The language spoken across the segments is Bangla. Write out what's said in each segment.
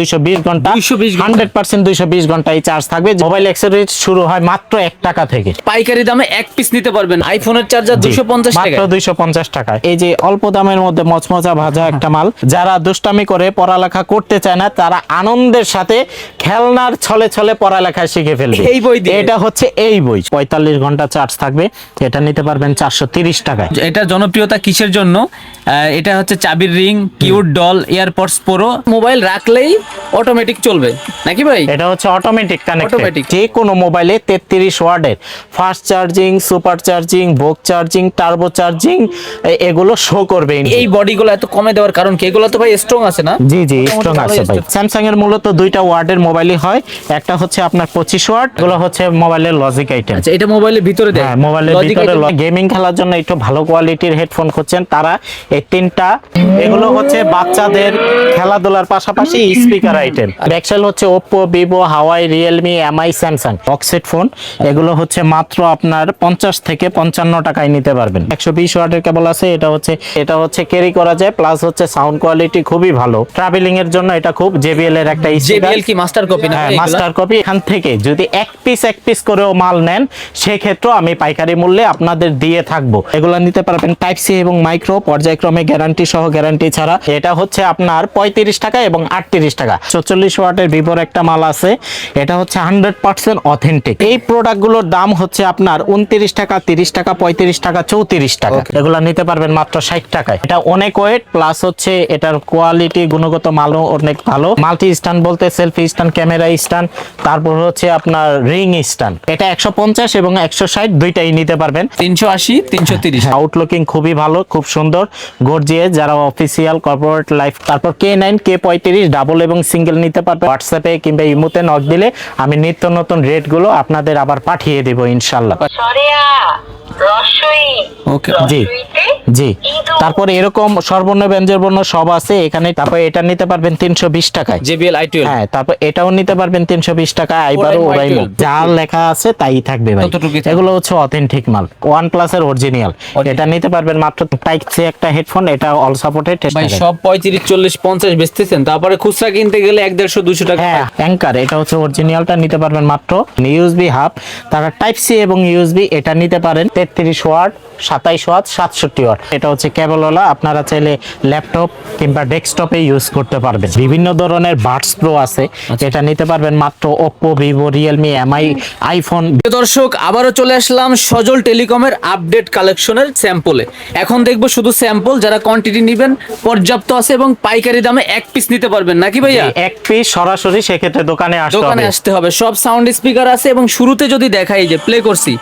220 ঘন্টা 100% 220 ঘন্টা এই চার্জ থাকবে। মোবাইল অ্যাক্সেসরিজ শুরু হয় মাত্র 1 টাকা থেকে। পাইকারি দামে এক পিস নিতে পারবেন। আইফোনের চার্জার 250 টাকা, মাত্র 250 টাকা। এই যে অল্প দামের মধ্যে মচমচা ভাজা একটা মাল, যারা দুষ্টামি করে পড়ালেখা করতে চায় না তারা আনন্দের সাথে খেলনার ছলে ছলে পড়ালেখা শিখে ফেলবে এই বই দিয়ে। এটা হচ্ছে এই বই। 45 ঘন্টা চার্জ থাকবে। এটা নিতে পারবেন 430 টাকায়। এটার জনপ্রিয়তা কিসের জন্য? এটা হচ্ছে চাবির ring, cute doll, AirPods pro. Mobile রাখলেই অটোমেটিক চলবে নাকি ভাই? এটা হচ্ছে অটোমেটিক কানেক্টেড। Automatic। যে কোনো মোবাইলে 33 ওয়াটের ফাস্ট চার্জিং, সুপার চার্জিং, ভোক চার্জিং, টার্বো চার্জিং এগুলো শো করবে। এই বডিগুলো এত কমে দেওয়ার কারণ কি? এগুলো তো ভাই স্ট্রং আছে না? জি স্ট্রং আছে ভাই। স্যামসাং এর মূলত দুইটা ওয়াটের মোবাইলই হয়। একটা হচ্ছে আপনার 25 ওয়াট, এগুলো হচ্ছে মোবাইলের লজিক আইটেম। আচ্ছা, এটা মোবাইলের ভিতরে দেয়? হ্যাঁ, মোবাইলের ভিতরে গেমিং খেলার জন্য একটু ভালো কোয়ালিটির হেডফোন খুঁজছেন তারা এই তিনটা। এগুলো হচ্ছে বাচ্চাদের খেলাধুলার পাশাপাশি স্পিকার আইটেম। ব্যাকসেল হচ্ছে ওপ্পো, ভিভো, হাওয়াই, রিয়েলমি, এমআই, স্যামসাং বক্সেট ফোন। এগুলো হচ্ছে মাত্র আপনার 50 থেকে 55 টাকায় নিতে পারবেন। 120 ওয়াটের কেবল আছে। এটা হচ্ছে ক্যারি করা যায়, প্লাস হচ্ছে সাউন্ড কোয়ালিটি খুবই ভালো। ট্রাভেলিং এর জন্য এটা খুব জেবিএল এর একটা জেবিএল কি মাস্টার কপি না? হ্যাঁ, মাস্টার কপি। এখান থেকে যদি এক পিস করেও মাল নেন সেক্ষেত্রে আমি পাইকারি মূল্যে আপনাদের দিয়ে থাকবো। এগুলো নিতে পারবেন টাইপ সি এবং মাইক্রো পর্যায়ক্রমে, গ্যারান্টি সহ, গ্যারান্টি ছাড়া। এটা হচ্ছে আপনার 35 টাকা এবং 38 টাকা। 44 ওয়াটের ভিভোর একটা মাল আছে, এটা হচ্ছে 100% অথেন্টিক। এই প্রোডাক্টগুলোর দাম হচ্ছে আপনার 29 টাকা, 30 টাকা, 35 টাকা, 34 টাকা। এগুলো নিতে পারবেন মাত্র 60 টাকায়। এটা অনেক ওয়েট, প্লাস হচ্ছে এটার কোয়ালিটি, গুণগত মানও অনেক ভালো। মাল্টি স্ট্যান্ড বলতে সেলফি স্ট্যান্ড, ক্যামেরা স্ট্যান্ড, তারপর হচ্ছে আপনার রিং স্ট্যান্ড। এটা 150 এবং 160 দুইটাই নিতে পারবেন। 380, 330। আউটলুকিং খুবই ভালো, খুব সুন্দর, গর্জিয়াস। যারা অফিসিয়াল কর্পোরেট লাইফ। তারপর K9, K35 ডাবল এবং সিঙ্গেল নিতে পারবেন। হোয়াটসঅ্যাপে কিংবা ইমোতে নক দিলে আমি নিত্য নতুন রেট গুলো আপনাদের আবার পাঠিয়ে দেব ইনশাল্লাহ। ওকে জি। তারপর এরকম সর্বর্ণ ব্যঞ্জনবর্ণ সব আছে এখানে। তারপর এটা নিতে পারবেন 320 টাকায়। JBL i12। হ্যাঁ, তারপর এটাও নিতে পারবেন 320 টাকায়। আইবারো ওরাইমো যা লেখা আছে তাই থাকবে ভাই। এগুলো হচ্ছে অথেন্টিক মাল, OnePlus এর অরিজিনাল। এটা নিতে পারবেন মাত্র টাইপ সি একটা হেডফোন। এটা অল সাপোর্টেড। ভাই সব 35, 40, 50 বেচতেছেন, তারপরে খুচরা কিনতে গেলে 150, 200 টাকা। হ্যাঁ, অ্যাঙ্কার এটা হচ্ছে অরিজিনালটা নিতে পারবেন মাত্র। ইউএসবি হাব, তারা টাইপ সি এবং ইউএসবি এটা নিতে পারেন 33 ওয়াট, 27 ওয়াট, 67 ওয়াট। এটা হচ্ছে কেবলওয়ালা। আপনারা চাইলে ল্যাপটপ কিংবা ডেস্কটপে ইউজ করতে পারবেন। বিভিন্ন ধরনের বাডস প্রো আছে, এটা নিতে পারবেন মাত্র Oppo, Vivo, Realme, MI, iPhone. দর্শক, আবারও চলে আসলাম সজল টেলিকমের আপডেট কালেকশনের স্যাম্পলে। এখন দেখবো শুধু স্যাম্পল, যারা কোয়ান্টিটি নেবেন পর্যাপ্ত আছে এবং পাইকারি দামে এক পিস নিতে পারবেন নাকি ভাইয়া? এক পিস সরাসরি সেক্ষেত্রে দোকানে আসতে হবে। সব সাউন্ড স্পিকার আছে এবং শুরুতে যদি দেখাই যে প্লে করছি,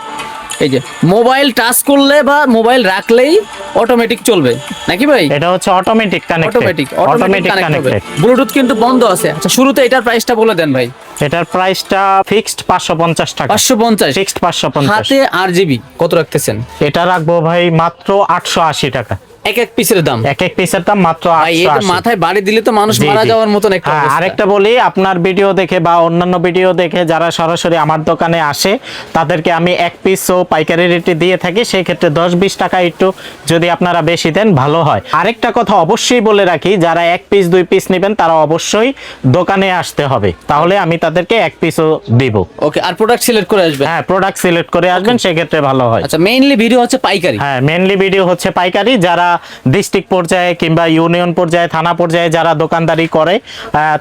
এই যে মোবাইল টাচ করলে বা মোবাইল রাখলেই অটোমেটিক চলবে নাকি ভাই? এটা হচ্ছে অটোমেটিক কানেক্টেড। ব্লুটুথ কিন্তু বন্ধ আছে। আচ্ছা, শুরুতে এটার প্রাইসটা বলে দেন ভাই। এটার প্রাইসটা ফিক্সড 550 টাকা। 550 ফিক্সড 550। হাতে RGB কত রাখতেছেন? এটা রাখবো ভাই মাত্র 880 টাকা। এক পিসের দাম মাত্র 880। মাথায় বাড়ি দিলে তো মানুষ মারা যাওয়ার মতন একটা অবস্থা। আরেকটা বলি, আপনার ভিডিও দেখে বা অন্যান্য ভিডিও দেখে যারা সরাসরি আমার দোকানে আসে তাদেরকে আমি এক পিসও পাইকারি রেটে দিয়ে থাকি। সেই ক্ষেত্রে 10-20 টাকা একটু যদি আপনারা বেশি দেন ভালো হয়। আরেকটা কথা অবশ্যই বলে রাখি, যারা এক পিস 2 পিস নেবেন তারা অবশ্যই দোকানে আসতে হবে, তাহলে আমি তাদেরকে এক পিসও দিব। ওকে, আর প্রোডাক্ট সিলেক্ট করে আসবেন? হ্যাঁ, প্রোডাক্ট সিলেক্ট করে আসবেন, সেক্ষেত্রে ভালো হয়। আচ্ছা, মেইনলি ভিডিও হচ্ছে পাইকারি? হ্যাঁ, মেইনলি ভিডিও হচ্ছে পাইকারি। যারা ডিস্ট্রিক্ট পর্যায়ে কিংবা ইউনিয়ন পর্যায়ে, থানা পর্যায়ে যারা দোকানদারি করে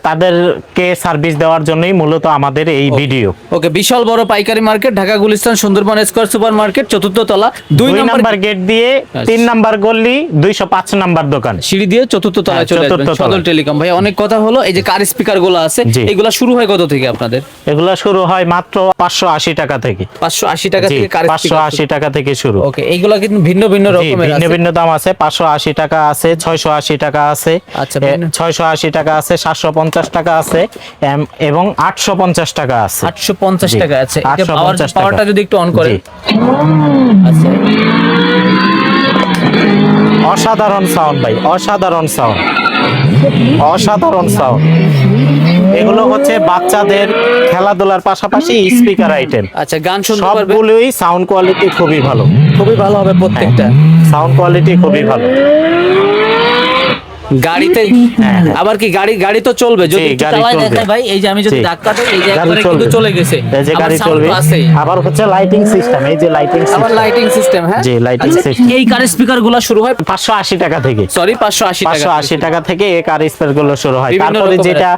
তাদেরকে সার্ভিস দেওয়ার জন্যই মূলত আমাদের এই ভিডিও। ওকে, বিশাল বড় পাইকারি market, Dhaka Gulistan Sundarban square super market, 4th তলা, 2 নাম্বার গেট দিয়ে 3 নাম্বার গলি, 205 নাম্বার দোকান, সিঁড়ি দিয়ে 4th তলায় চলে আসবেন। সজল টেলিকম। ভাই অনেক কথা হলো। এই যে কার স্পিকার গুলো আছে, এগুলা শুরু হয় কত থেকে আপনাদের? এগুলা শুরু হয় মাত্র 580 টাকা থেকে। 580 টাকা থেকে কার স্পিকার? 580 টাকা থেকে শুরু। ওকে, এইগুলা কিন্তু ভিন্ন ভিন্ন রকমের আছে, ভিন্ন দাম আছে। 580 টাকা আছে, 680 টাকা আছে। আচ্ছা, 680 টাকা আছে, 750 টাকা আছে এবং 850 টাকা আছে। 850 টাকা আছে। এটা 850 পাওয়ারটা যদি একটু অন করে। আচ্ছা, অসাধারণ সাউন্ড ভাই, অসাধারণ সাউন্ড। এগুলো হচ্ছে বাচ্চাদের খেলাধুলার পাশাপাশি স্পিকার আইটেম। আচ্ছা, গান শুনতে পারবে? সবগুলোই সাউন্ড কোয়ালিটি খুবই ভালো হবে প্রত্যেকটা। সাউন্ড কোয়ালিটি খুবই ভালো। গাড়িতে আবার কি গাড়ি তো চলবে যদি জি, একটু গাড়ি চালায় চলবে। দেখাই ভাই, এই যে আমি যদি জি। ধাক্কা দেই এই যে গাড়ি একবারে কিন্তু চলবে। চলে গেছে, এই যে আবার গাড়ি sound চলবে, তো আছে, আবার হচ্ছে লাইটিং সিস্টেম, এই যে লাইটিং আবার সিস্টেম, লাইটিং সিস্টেম। হ্যাঁ জি, lighting আচ্ছা, system। এই কার স্পিকার গুলো শুরু হয় 580 টাকা থেকে। সরি 580 টাকা 580 টাকা থেকে এই কার স্পেয়ার গুলো শুরু হয়। বিভিন্ন তারপরে রকমের। যেটা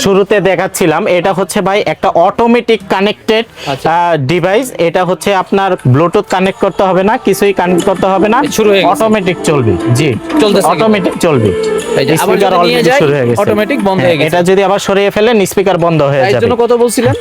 শুরুতে দেখাচ্ছিলাম এটা হচ্ছে ভাই একটা অটোমেটিক কানেক্টেড আচ্ছা। ডিভাইস। এটা হচ্ছে আপনার ব্লুটুথ কানেক্ট করতে হবে না, কিছুই কানেক্ট করতে হবে না, শুরু হয়ে গেছে। অটোমেটিক চলবে। জি, চলতেছে কি? অটোমেটিক চলবে। এই যে আবার স্পিকার যদি নিয়ে অলরেডি যাই, শুরু হয়ে গেছে, automatic বন্ধ হয়ে গেছে। এটা যদি আবার সরিয়ে ফেলেন স্পিকার বন্ধ হয়ে এর যাবে। জন্য কত বলছিলেন?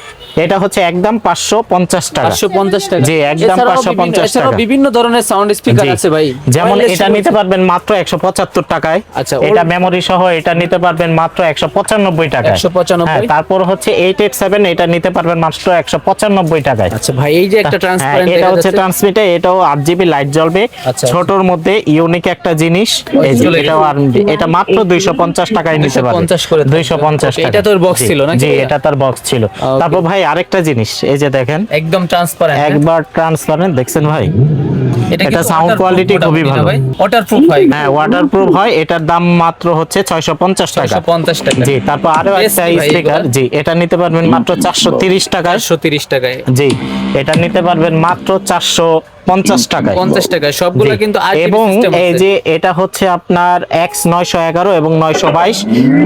এটা হচ্ছে একদম 550 টাকা। 550 টাকা। জি, একদম এছাড়াও 550 এছাড়াও টাকা। বিভিন্ন ধরনের সাউন্ড স্পিকার জি। আছে ভাই, যেমন Wireless এটা নিতে পারবেন মাত্র 175 টাকায়। আচ্ছা, এটা মেমরি সহ এটা নিতে পারবেন মাত্র 195 টাকায়। 195 হ্যাঁ, তারপর হচ্ছে 887 এটা নিতে পারবেন মাত্র 195 টাকায়। আচ্ছা ভাই, এই যে একটা হ্যাঁ, ট্রান্সপারেন্ট এটা দেখা হচ্ছে যাচ্ছে, ট্রান্সমিটার, এটাও 8GB লাইট জ্বলবে। আচ্ছা। ছোটর মধ্যে ইউনিক একটা জিনিস। এই যে চলে গেছে। এটাও এটা মাত্র 250 টাকায় নিতে পারবেন। 250 করে থাকবে। 250 Okay, টাকা। এটা তোর box জি, ছিল নাকি জি, ভাইয়া? এটা তার বক্স ছিল। তারপর ভাই আরেকটা জিনিস, এই যে দেখেন একদম ট্রান্সপারেন্ট। একবার ট্রান্সপারেন্ট দেখছেন ভাই, এটা কিন্তু সাউন্ড waterproof কোয়ালিটি খুবই মোটামুটি না ভালো। ভাই? ওয়াটারপ্রুফ হয়। হ্যাঁ, ওয়াটারপ্রুফ হয়। এটার দাম মাত্র হচ্ছে 650 টাকা। 650 টাকা। জি, তারপর আরো Best একটা ভাই স্পিকার, এগুলা। জি, এটা নিতে পারবেন মাত্র 430 টাকায়। 430 টাকায়। জি, এটা নিতে পারবেন মাত্র 450 টাকায়। 50 টাকায় সবগুলো জি, কিন্তু RGB এবং system এই আছে। যে এটা হচ্ছে আপনার X911 এবং 922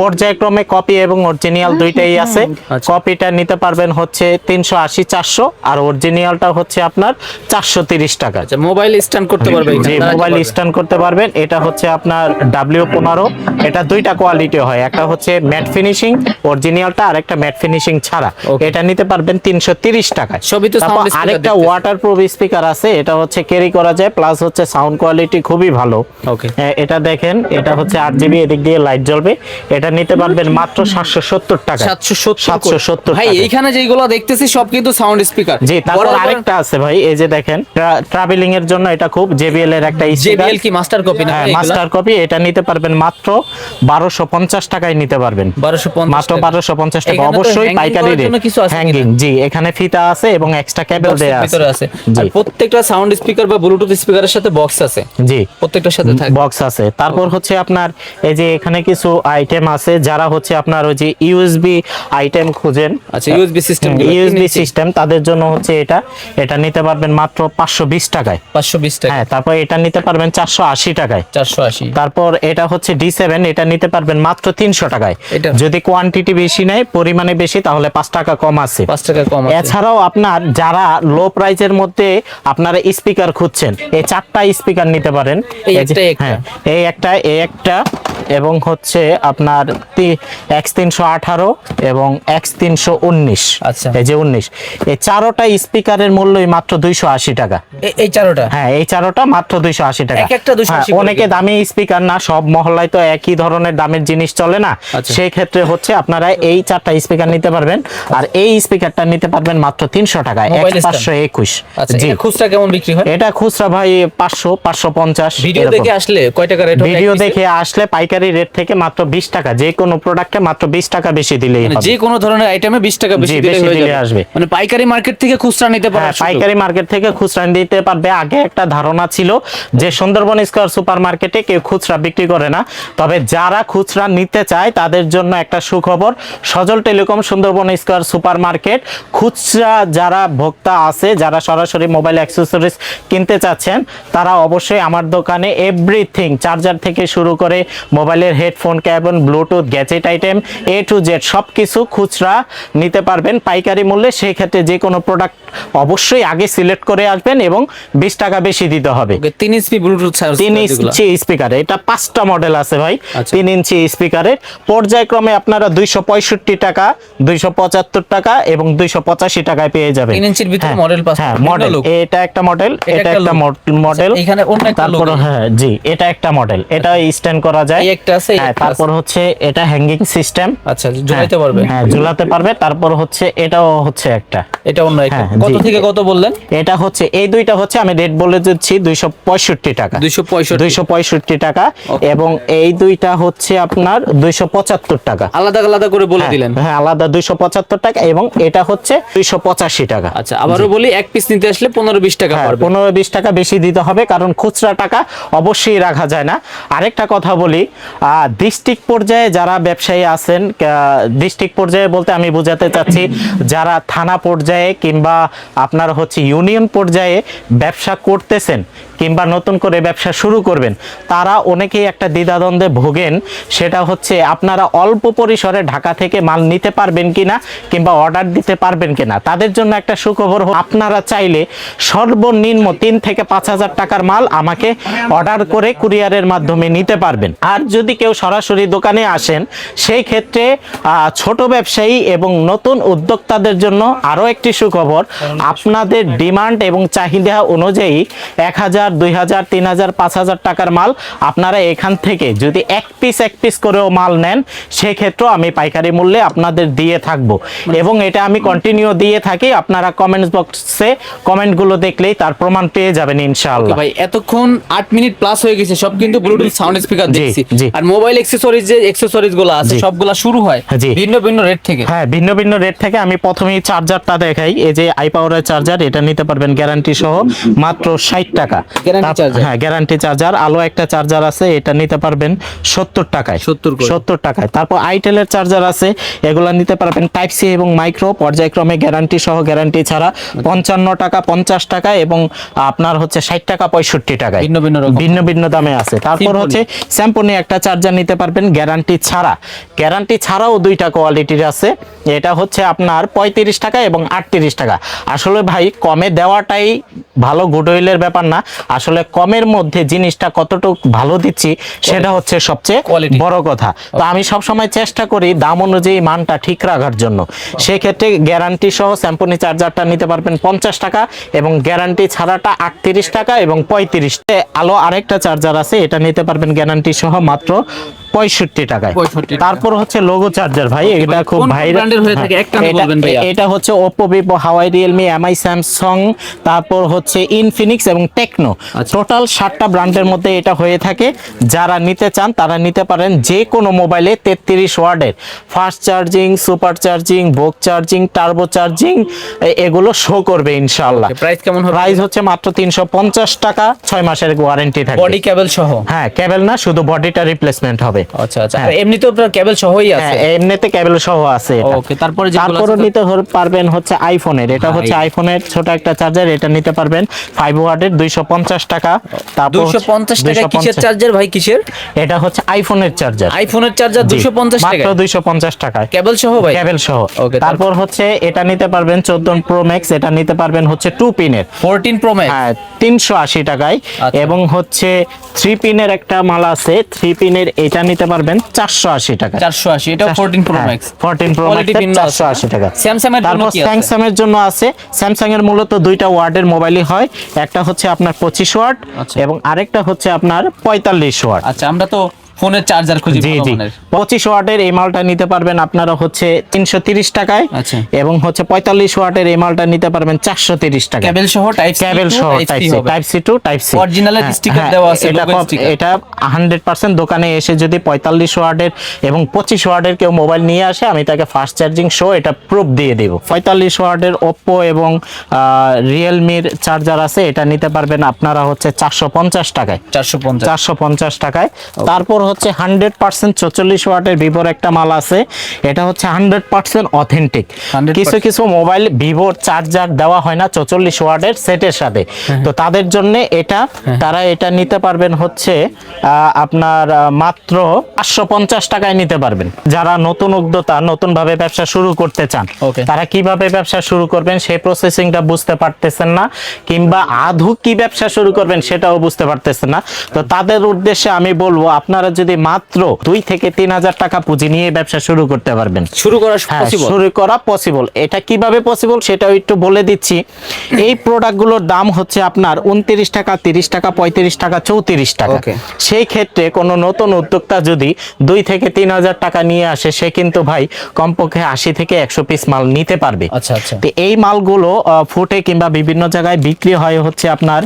পর্যায়ক্রমে কপি এবং অরিজিনাল দুইটাই আছে। আচ্ছা। কপিটা নিতে পারবেন হচ্ছে 380 400 আর অরিজিনালটা হচ্ছে আপনার 430 টাকা। আচ্ছা, মোবাইল স্ট্যান্ড করতে পারবে এখানে, জি, দাঁড়াতে মোবাইল পারবে। স্ট্যান্ড করতে পারবেন। এটা হচ্ছে আপনার W15, এটা দুইটা কোয়ালিটি হয়, একটা হচ্ছে ম্যাট ফিনিশিং অরিজিনালটা আর একটা ম্যাট ফিনিশিং ছাড়া। Okay. এটা নিতে পারবেন 330 টাকায়। সবই তো তারপর sound speaker আরেকটা দেখতেছি। ওয়াটারপ্রুফ স্পিকার আছে, এটা হচ্ছে ক্যারি করা যায়, প্লাস হচ্ছে সাউন্ড কোয়ালিটি খুবই ভালো। Okay. এটা দেখেন, এটা হচ্ছে 8GB, এদিক দিয়ে লাইট জ্বলবে। এটা নিতে পারবেন মাত্র 770 টাকা। 770 ভাই, টাকায়। এইখানে যেগুলো দেখতেছি সব কিন্তু সাউন্ড স্পিকার। জি, তারপর আরেকটা আছে ভাই, এই যে দেখেন ট্রাভেলিং এর জন্য এটা খুব JBL এর একটা স্পিকার। JBL কি মাস্টার কপি না? হ্যাঁ, ভাই এগুলা? Master copy. এটা নিতে পারবেন মাত্র 1250 টাকায় নিতে পারবেন। 1250 মাত্র টাকা। 1250 টাকা। এখানে তো অবশ্যই hanging পাইকারি করার রেট। জন্য কিছু আছে হ্যাঙ্গিং, জি, এখানে ফিতা আছে এবং এক্সট্রা কেবল বক্সের দেয়া ভিতরে আছে। জি, আর প্রত্যেকটা সাউন্ড স্পিকার বা ব্লুটুথ স্পিকারের সাথে বক্স আছে, জি, প্রত্যেকটার সাথে থাকে। বক্স আছে। তারপর হচ্ছে আপনার এই যে এখানে কিছু আইটেম আছে, যারা হচ্ছে আপনার ওই যে ইউএসবি আইটেম খুঁজেন, আচ্ছা, ইউএসবি সিস্টেম, ইউএসবি সিস্টেম, তাদের জন্য হচ্ছে এটা নিতে পারবেন মাত্র 520 টাকায়। 520 টাকা। হ্যাঁ, তারপর এটা নিতে পারবেন 480 টাকায়। 480। তারপর এটা হচ্ছে D7, এটা নিতে পারবেন মাত্র 300 টাকায়। এটা? যদি কোয়ান্টিটি বেশি নেয়, পরিমাণে বেশি, তাহলে 5 টাকা কম আছে। 5 টাকা কম আছে। এছাড়াও আপনার যারা লো প্রাইজের মধ্যে আপনারা স্পিকার খুঁজছেন, এই 4টা স্পিকার নিতে পারেন। এই এই যে- একটা, একটা। হ্যাঁ, এই একটা এবং হচ্ছে আপনার X318 এবং X319। আচ্ছা। এই যে 19, এই 4টা স্পিকারের মূল্যই মাত্র 280 টাকা। এই চারোটা? হ্যাঁ, এই 4টা মাত্র 280 টাকা। এক একটা 280 হ্যাঁ, করে অনেকে দামি স্পিকার না, সব মহল্লায় তো একই ধরনের দামের জিনিস চলে না। আচ্ছা। সেই ক্ষেত্রে হচ্ছে আপনারা এই 4টা স্পিকার নিতে পারবেন, আর এই স্পিকারটা নিতে পারবেন মাত্র 300 টাকায়, মোবাইল stand। 521। আচ্ছা, জি, এটা খুচরা কেমন বিক্রি হয়? এটা খুচরা ভাই 500 550। ভিডিও এরকম। দেখে আসলে কয় টাকা রেট? ভিডিও দেখে আসলে পাইকারি রেট থেকে মাত্র 20 টাকা, যে কোনো প্রোডাক্টে মাত্র 20 টাকা বেশি দিলেই হবে। যে কোনো ধরনের আইটেমে 20 টাকা বেশি জি, দিলে বেশি হয়ে দিলে যাবে। আসবে। মানে পাইকারি মার্কেট থেকে খুচরা নিতে পারে। হ্যাঁ, পাইকারি মার্কেট থেকে খুচরা দিতে পারবে। আগে একটা ধারণা ছিল যে সুন্দরবন স্কয়ার সুপার মার্কেটে কেউ খুচরা বিক্রি করে না, তবে যারা খুচরা নিতে চায় তাদের জন্য একটা সুখবর, Sajal telecom Sundarban square super market খুচরা যারা ভোক্তা আছে, যারা সরাসরি মোবাইল অ্যাক্সেসরিজ কিনতে চাচ্ছেন, তারা অবশ্যই আমার দোকানে এভরিথিং, চার্জার থেকে শুরু করে মোবাইলের headphone, cable, Bluetooth, gadget item A to Z সবকিছু খুচরা নিতে পারবেন পাইকারি মূল্যে। সেই ক্ষেত্রে যে কোনো প্রোডাক্ট অবশ্যই আগে সিলেক্ট করে আসবেন এবং 20 টাকা বেশি দিতে হবে। 3 ইঞ্চি ব্লুটুথ 3 ইঞ্চি স্পিকারে এটা 5টা মডেল আছে ভাই। আচ্ছা। 3 ইঞ্চি স্পিকারের পর্যায়ক্রমে আপনারা 265 টাকা, 275 টাকা এবং 285 টাকায় পেয়ে যাবেন। 3 ইঞ্চির ভিতরে হ্যাঁ, মডেল পাচ্ছেন। হ্যাঁ, বিভিন্ন মডেল, look। এটা একটা মডেল, এটা এটা একটা একটা look। মডেল। আচ্ছা, এখানে অন্য একটা তারপর look। হ্যাঁ, জি, এটা একটা মডেল, এটা স্ট্যান্ড করা যায়। এই একটা আছে, এই হ্যাঁ, একটা তারপর হচ্ছে এটা হ্যাঙ্গিং সিস্টেম। আচ্ছা, ঝুলাইতে পারবে। হ্যাঁ, ঝুলাতে পারবে। তারপর হচ্ছে এটাও হচ্ছে একটা, এটা অন্য একটা। হ্যাঁ, কত জি। থেকে কত বললেন? এটা হচ্ছে এই দুইটা হচ্ছে আমি রেট বলে দিচ্ছি 265 টাকা। 265 টাকা। Okay. এবং এই দুইটা হচ্ছে আপনার 275 টাকা। আলাদা আলাদা করে বলে দিলেন। হ্যাঁ, আলাদা 275 টাকা এবং এটা হচ্ছে 285 টাকা। আচ্ছা, আবারও বলি, এক পিস নিতে আসলে 15-20 টাকা পারবে। 15-20 টাকা বেশি দিতে হবে, কারণ খুচরা টাকা অবশ্যই রাখা যায় না। আরেকটা কথা বলি, ডিস্ট্রিক্ট পর্যায়ে যারা ব্যবসায়ী আছেন, ডিস্ট্রিক্ট পর্যায়ে বলতে আমি বোঝাতে চাচ্ছি যারা থানা পর্যায়ে কিংবা আপনার হচ্ছে ইউনিয়ন পর্যায়ে ব্যবসা করতেছেন কিংবা নতুন করে ব্যবসা শুরু করবেন, তারা অনেকেই একটা দ্বিধাদ্বন্দ্বে ভোগেন। সেটা হচ্ছে আপনারা অল্প পরিসরে ঢাকা থেকে মাল নিতে পারবেন কিনা কিংবা অর্ডার দিতে পারবেন কিনা। তাদের জন্য একটা সুখবর, আপনারা চাইলে সর্বনিম্ন 3 থেকে 5,000 টাকার মাল আমাকে অর্ডার করে কুরিয়ারের মাধ্যমে নিতে পারবেন। আর যদি কেউ সরাসরি দোকানে আসেন, সেই ক্ষেত্রে ছোট ব্যবসায়ী এবং নতুন উদ্যোক্তাদের জন্য আরও একটি সুখবর, আপনাদের ডিমান্ড এবং চাহিদা অনুযায়ী 1,000, 2,000, 3,000, 5,000 টাকার মাল আপনারা এখান থেকে যদি এক পিস করেও মাল নেন, সেক্ষেত্রেও আমি পাইকারি মূল্যে আপনাদের দিয়ে থাকবো এবং এটা আমি কন্টিনিউ দিয়ে থাকি। আপনারা কমেন্টস বক্সে কমেন্টগুলো দেখলেই তার প্রমাণ পেয়ে যাবেন ইনশাআল্লাহ। ভাই এতক্ষণ 8 মিনিট প্লাস হয়ে গেছে, সব কিন্তু ব্লুটুথ সাউন্ড স্পিকার দেখছি। জি। আর মোবাইল অ্যাকসেসরিজ যে অ্যাকসেসরিজ গুলো আছে সবগুলা শুরু হয় জি। ভিন্ন ভিন্ন রেট থেকে। হ্যাঁ, ভিন্ন ভিন্ন রেট থেকে। আমি প্রথমেই চার্জারটা দেখাই, এই যে আই পাওয়ারের চার্জার, এটা নিতে পারবেন গ্যারান্টি সহ মাত্র 60 টাকা। Guarantee charger? হ্যাঁ, গ্যারান্টি চার্জার। আলো একটা চার্জার আছে, এটা নিতে পারবেন 70 টাকায়। 70 টাকায়। তারপর আইটেলের চার্জার আছে, এগুলা নিতে পারবেন টাইপ সি এবং মাইক্রো, পর্যায়ক্রমে গ্যারান্টি সহ গ্যারান্টি ছাড়া 55 টাকা, 50 টাকা এবং আপনার হচ্ছে 60 টাকা, 65 টাকায়। ভিন্ন ভিন্ন রকম, ভিন্ন ভিন্ন দামে আছে। তারপর Symphony? হচ্ছে স্যামসং একটা চার্জার নিতে পারবেন গ্যারান্টি ছাড়া। গ্যারান্টি ছাড়াও দুইটা কোয়ালিটির আছে, এটা হচ্ছে আপনার 35 টাকা এবং 38 টাকা। আসলে ভাই কমে দেওয়াটাই ভালো, গুডউইলের ব্যাপার না, আসলে কমের মধ্যে জিনিসটা কতটুকু ভালো দিচ্ছি সেটা হচ্ছে সবচেয়ে Quality। বড় কথা। তো আমি সব সময় চেষ্টা করি দাম অনুযায়ী মানটা ঠিক রাখার জন্য। সেই ক্ষেত্রে গ্যারান্টি সহ স্যামসং চার্জারটা নিতে পারবেন 50 টাকা এবং গ্যারান্টি ছাড়াটা 38 টাকা এবং 35 টাকা। আলো আরেকটা চার্জার আছে, এটা নিতে পারবেন গ্যারান্টি সহ মাত্র 65 টাকায়। 65 টাকা। তারপর হচ্ছে লোগো চার্জার ভাই, এটা খুব কোন ভাইরাল ব্র্যান্ডের হয়ে থাকে একটা নাম বলবেন ভাইয়া? এটা হচ্ছে ওপ্পো, ভিভো, হাওয়াই, রিয়েলমি, এমআই, স্যামসাং, তারপর হচ্ছে ইনফিনিক্স এবং টেকনো। টোটাল 7টা ব্র্যান্ডের মধ্যে এটা হয়ে থাকে। যারা নিতে চান তারা নিতে পারেন যে কোনো মোবাইলে 33 ওয়াটের ফাস্ট চার্জিং, সুপার চার্জিং, বোক চার্জিং, টার্বো চার্জিং এগুলো শো করবে ইনশাআল্লাহ। প্রাইস কেমন হবে? প্রাইস হচ্ছে মাত্র 350 টাকা, 6 মাসের ওয়ারেন্টি থাকবে। বডি কেবল সহ? হ্যাঁ, কেবল না, শুধু বডিটা রিপ্লেসমেন্ট হবে। আচ্ছা আচ্ছা, আর এমনি তো আপনার কেবল সহই আছে? হ্যাঁ, এমনিতে কেবল সহ আছে এটা। ওকে, তারপরে যেগুলো তারপরে আছে নিতে পারবেন হচ্ছে আইফোনের, এটা হচ্ছে আইফোনের ছোট একটা চার্জার, এটা নিতে পারবেন 5 ওয়াটের 250 টাকা। তারপর 250 টাকা কিসের চার্জার ভাই, কিসের? এটা হচ্ছে আইফোনের চার্জার। আইফোনের চার্জার 250 টাকা, মাত্র 250 টাকায় কেবল সহ ভাই? কেবল সহ। ওকে, তারপর হচ্ছে এটা নিতে পারবেন 14 প্রো ম্যাক্স, এটা নিতে পারবেন হচ্ছে 2 পিনের 14 প্রো ম্যাক্স। হ্যাঁ, 380 টাকায়। আচ্ছা। এবং হচ্ছে 3 পিনের একটা মাল আছে, 3 পিনের এটা নিতে পারবেন 480 টাকা। 480, এটা 14 pro max. 14 pro Quality max ভিন্ন আছে। 480 টাকা। স্যামসাং এর জন্য তারপর কি আছে? স্যামসাং এর জন্য আছে, স্যামসাং এর মূলত দুইটা ওয়াটের মোবাইলই হয়, একটা হচ্ছে আপনার 25 ওয়াট আচ্ছা। এবং আরেকটা হচ্ছে আপনার 45 ওয়াট। আচ্ছা, আমরা তো ফোনের চার্জার খুঁজি জি ভালো জি, মানের। 25 ওয়াটের এই মালটা নিতে পারবেন আপনারা হচ্ছে 330 টাকায়। আচ্ছা। এবং হচ্ছে 45 ওয়াটের এই মালটা নিতে পারবেন 430 টাকা। কেবল সহ টাইপ কেবল সহ type C to type C. Original sticker দেওয়া আছে, এটা logo sticker। এটা 100% দোকানে এসে যদি 45 ওয়াটের এবং 25 ওয়াটের কেউ মোবাইল নিয়ে আসে, আমি তাকে ফাস্ট চার্জিং সহ এটা প্রুফ দিয়ে দেব। 45 ওয়াটের ওপ্পো এবং রিয়েলমির চার্জার আছে, এটা নিতে পারবেন আপনারা হচ্ছে 450 টাকায়। 450 টাকায়। তারপর হচ্ছে 100% 44 ওয়াটের ভিভোর একটা মাল আছে, এটা হচ্ছে 100% অথেন্টিক। 100% কিছু কিছু মোবাইল ভিভোর চার্জার দেওয়া হয় না 44 ওয়াটের সেটের সাথে, তো তাদের জন্য এটা তারা এটা নিতে পারবেন হচ্ছে আপনার মাত্র 550 টাকায় নিতে পারবেন। যারা নতুন উদ্যোক্তা, নতুন ভাবে ব্যবসা শুরু করতে চান, Okay। তারা কিভাবে ব্যবসা শুরু করবেন সেই প্রসেসিংটা বুঝতে পারতেছেন না, কিংবা আধু কি ব্যবসা শুরু করবেন সেটাও বুঝতে পারতেছেন না, তো তাদের উদ্দেশ্যে আমি বলবো আপনারা যদি মাত্র 2 থেকে 3,000 টাকা পুঁজি নিয়ে ব্যবসা শুরু করতে পারবেন। শুরু করা হ্যাঁ, পসিবল? শুরু করা পসিবল। এটা কিভাবে পসিবল সেটাও একটু বলে দিচ্ছি। এই প্রোডাক্টগুলোর দাম হচ্ছে আপনার 29 টাকা, 30 টাকা, 35 টাকা, 34 টাকা। Okay। সেই ক্ষেত্রে কোনো নতুন উদ্যোক্তা যদি 2 থেকে 3,000 টাকা নিয়ে আসে, সে কিন্তু ভাই কমপক্ষে 80 থেকে 100 পিস মাল নিতে পারবে। আচ্ছা আচ্ছা। তো এই মালগুলো ফুটে কিংবা বিভিন্ন জায়গায় বিক্রি হয় হচ্ছে আপনার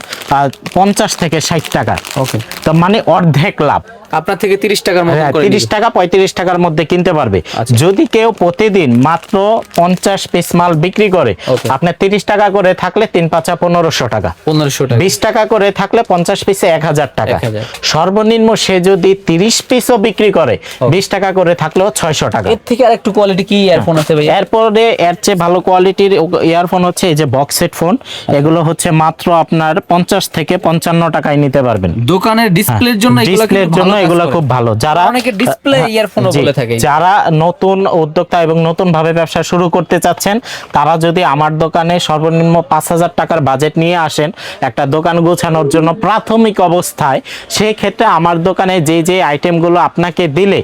50 থেকে 60 টাকা। ওকে, তো মানে অর্ধেক লাভ। আপনার থেকে 30 টাকার মতো হ্যাঁ, করে 30 টাকা 35 টাকার মধ্যে কিনতে পারবে। আচ্ছা। যদি কেউ প্রতিদিন মাত্র 50 পিস মাল বিক্রি করে, Okay. আপনার 30 টাকা করে থাকলে 3 5 1500 টাকা, 1500 টাকা 20 টাকা করে থাকলে 50 পিসে 1000 টাকা, 1000 সর্বনিম্ন সে যদি 30 পিসও বিক্রি করে 20 টাকা করে থাকলেও 600 টাকা। এর থেকে আরেকটু কোয়ালিটি কি ইয়ারফোন আছে ভাই? এরপরে এর চেয়ে ভালো কোয়ালিটির ইয়ারফোন হচ্ছে এই যে বক্স হেডফোন, এগুলো হচ্ছে মাত্র আপনার 50 থেকে 55 টাকায় নিতে পারবেন। দোকানের ডিসপ্লের জন্য এগুলো ডিসপ্লের জন্য এগুলো খুব ভালো। যারা অনেকে ডিসপ্লে ইয়ারফোনও জি, বলে থাকে। যারা নতুন উদ্যোক্তা এবং নতুন ভাবে ব্যবসা শুরু করতে চাচ্ছেন, তারা যদি আমার দোকানে সর্বনিম্ন 5000 টাকার বাজেট নিয়ে আসেন একটা দোকান গোছানোর জন্য প্রাথমিক অবস্থায়, সেই ক্ষেত্রে আমার দোকানে যে যে আইটেমগুলো আপনাকে দিলে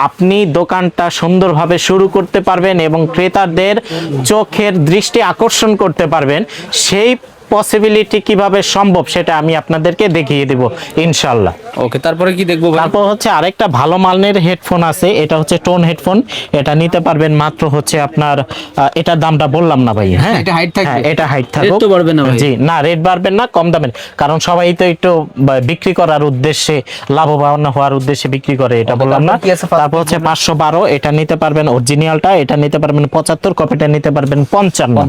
আপনি দোকানটা সুন্দরভাবে শুরু করতে পারবেন এবং ক্রেতাদের চোখের দৃষ্টি আকর্ষণ করতে পারবেন। সেই পসিবিলিটি কিভাবে সম্ভব সেটা আমি আপনাদেরকে দেখিয়ে দেব ইনশাল্লাহ। ওকে, তারপরে কি দেখবো ভাই? তারপর হচ্ছে আরেকটা ভালো মানের হেডফোন আছে, এটা হচ্ছে টোন হেডফোন। এটা নিতে পারবেন মাত্র হচ্ছে আপনার এটার দামটা বললাম না ভাই। হ্যাঁ, এটা height থাকবে? হ্যাঁ, এটা হাইট Rate থাকবে। তো বাড়বে না ভাই? জি না, রেট বাড়বে না, কম দামের, কারণ সবাই তো একটু বিক্রি করার উদ্দেশ্যে, লাভবান হওয়ার উদ্দেশ্যে বিক্রি করে, এটা বললাম না। তারপর কি আছে? তারপর হচ্ছে 512, এটা নিতে পারবেন অরিজিনালটা, এটা নিতে পারবেন 75, কপিটা নিতে পারবেন 55।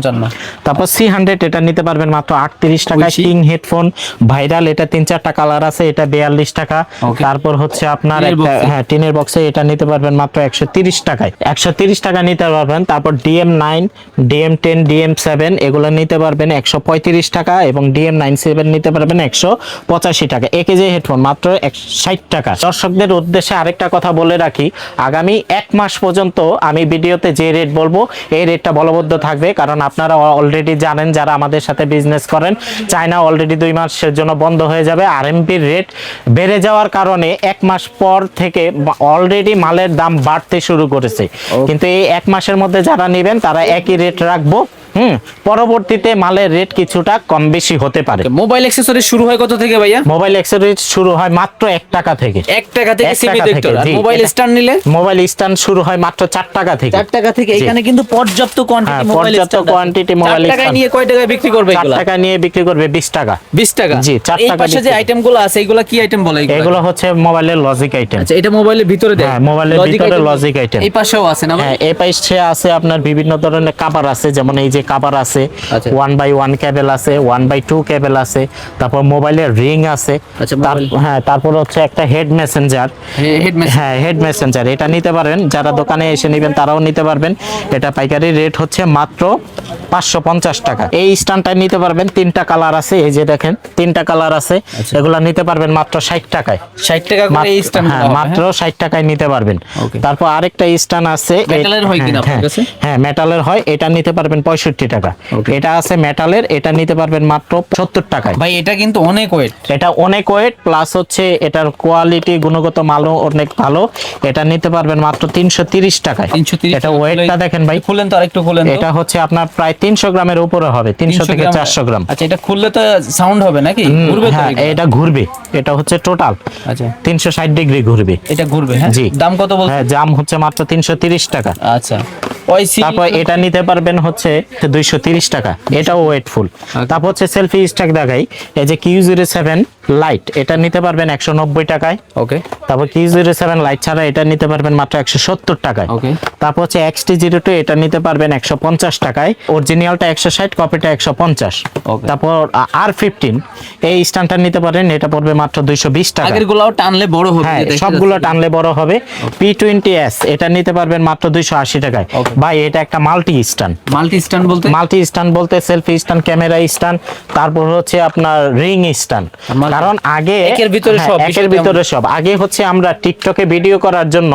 তারপর C100, এটা নিতে পারবেন মাত্র 38 টাকা। বুঝছি। কিং হেডফোন ভাইরাল, এটা 3-4টা কালার আছে, এটা 42 টাকা। Okay. তারপর হচ্ছে আপনার টিনের একটা box-এ? হ্যাঁ টিনের বক্সে, এটা নিতে পারবেন মাত্র 130 টাকায়, 130 টাকা নিতে পারবেন। তারপর DM9, DM10, DM7 এগুলো নিতে পারবেন 135 টাকা এবং DM97 নিতে পারবেন 185 টাকা। কেজি হেডফোন মাত্র 60 টাকা। দর্শকদের উদ্দেশ্যে আরেকটা কথা বলে রাখি, আগামী 1 মাস পর্যন্ত আমি ভিডিওতে যে রেট বলবো এই রেটটা বলবদ্ধ থাকবে, কারণ আপনারা অলরেডি জানেন যারা আমাদের সাথে বিজনেস করেন, চায়না অলরেডি 2 মাসের জন্য বন্ধ হয়ে যাবে। RMBর রেট বেড়ে যাওয়ার কারণে 1 মাস পর থেকে অলরেডি মালের দাম বাড়তে শুরু করেছে, কিন্তু এই 1 মাসের মধ্যে যারা নেবেন তারা একই রেট রাখবো। পরবর্তীতে মালের রেট কিছুটা কম বেশি হতে পারে। মোবাইল অ্যাকসেসরি শুরু হয় কত থেকে ভাইয়া? মোবাইল অ্যাক্সেসরিজ শুরু হয় মাত্র 1 টাকা থেকে। 1 টাকা থেকে 1 সিমি টাকা দেখতে। থেকে, আর জি। মোবাইল স্ট্যান্ড নিলে? মোবাইল স্ট্যান্ড শুরু হয় মাত্র 4 টাকা থেকে। 4 টাকা থেকে। জি। এখানে কিন্তু পর্যাপ্ত কোয়ান্টিটি হ্যাঁ, মোবাইল পর্যাপ্ত স্ট্যান্ড quantity মোবাইল 4 টাকায় stand। নিয়ে কয় টাকায় বিক্রি করবে 4 এগুলা? টাকা নিয়ে বিক্রি করবে 20 টাকা। 20 টাকা? জি, 4 এই টাকা পাশে যে বিক্রি। আইটেমগুলো আছে এগুলা কি আইটেম বলে এগুলা? এগুলো হচ্ছে মোবাইলের লজিক আইটেম। আচ্ছা, এটা মোবাইলের ভিতরে দেয়? হ্যাঁ, মোবাইলের Logic ভিতরে item? Logic item. এই পাশেও আছে না ভাই? হ্যাঁ, এই পাশে আছে আপনার বিভিন্ন ধরনের কভার আছে, যেমন এই যে কভার আছে, আচ্ছা। 1x1 কেবল আছে, 1x2 কেবল আছে, তারপর মোবাইলের রিং আছে। আচ্ছা, মোবাইল। হ্যাঁ, তারপর হচ্ছে একটা হেড মেসেঞ্জার। Head message. হ্যাঁ, হেড মেসেঞ্জার, এটা নিতে পারেন, যারা দোকানে এসে নেবেন তারাও নিতে পারবেন। এটা পাইকারি রেট হচ্ছে মাত্র 550 টাকা। এই স্ট্যান্ডটা নিতে পারবেন, 3টা কালার আছে, এই যে দেখেন 3টা কালার আছে, এগুলা নিতে পারবেন মাত্র 60 টাকায়। 60 টাকা করে এই স্ট্যান্ড? হ্যাঁ, মাত্র 60 টাকায় নিতে পারবেন। Okay. তারপর আরেকটা স্ট্যান্ড আছে, মেটালের হয় কিনা আপনার কাছে? হ্যাঁ, মেটালের হয়, এটা নিতে পারবেন 65 টাকা। Okay. এটা আছে মেটালের, এটা নিতে পারবেন মাত্র 70 টাকায়। ভাই এটা কিন্তু অনেক ওয়েট। এটা অনেক ওয়েট, প্লাস হচ্ছে এটার কোয়ালিটি গুণগত মানও অনেক ভালো। এটা নিতে পারবেন মাত্র 330 টাকায়। 330 এটা ওয়েটটা দেখেন ভাই, খুলেন তো আরেকটু খুলেন তো। এটা হচ্ছে আপনার প্রায় 300 গ্রামের উপরে হবে, 300 থেকে 400 গ্রাম। আচ্ছা, এটা খুললে তো সাউন্ড হবে নাকি? ঘুরবে তো হ্যাঁ, এগুলো? এটা ঘুরবে, এটা হচ্ছে টোটাল আচ্ছা, 360 ডিগ্রি ঘুরবে। এটা ঘুরবে? হ্যাঁ। জি। দাম কত বলছেন? হ্যাঁ, দাম হচ্ছে মাত্র 330 টাকা। আচ্ছা, ওইসি। তারপর এটা নিতে পারবেন হচ্ছে 230 টাকা, এটাও ওয়েটফুল। তারপর হচ্ছে সেলফি স্ট্যাক দেখাই, এই যে Q07 লাইট, এটা নিতে পারবেন 190 টাকায়। ওকে। তারপর Q07 লাইট ছাড়া এটা নিতে পারবেন মাত্র 170 টাকায়। ওকে। তারপর হচ্ছে XT02, এটা নিতে পারবেন 150 টাকায়, অরিজিনালটা 160, কপিটা 150। Okay. তারপর R15 এই স্ট্যান্ডটা নিতে পারেন, এটা পড়বে মাত্র 220 টাকা। আগের গুলাও টানলে বড় হবে? হ্যাঁ, দেখতে সবগুলো যাচ্ছি। টানলে বড় হবে। P20s এটা নিতে পারবেন মাত্র 280 টাকায়। Okay. ভাই এটা একটা মাল্টি স্ট্যান্ড। মাল্টি স্ট্যান্ড বলতে? মাল্টি স্ট্যান্ড বলতে সেলফি স্ট্যান্ড, ক্যামেরা স্ট্যান্ড, তারপর হচ্ছে আপনার রিং স্ট্যান্ড। multi- কারণ আগে একের ভিতরে হ্যাঁ, সব, একের বিষয়টা ভিতরে সব। আগে হচ্ছে আমরা টিকটকে ভিডিও করার জন্য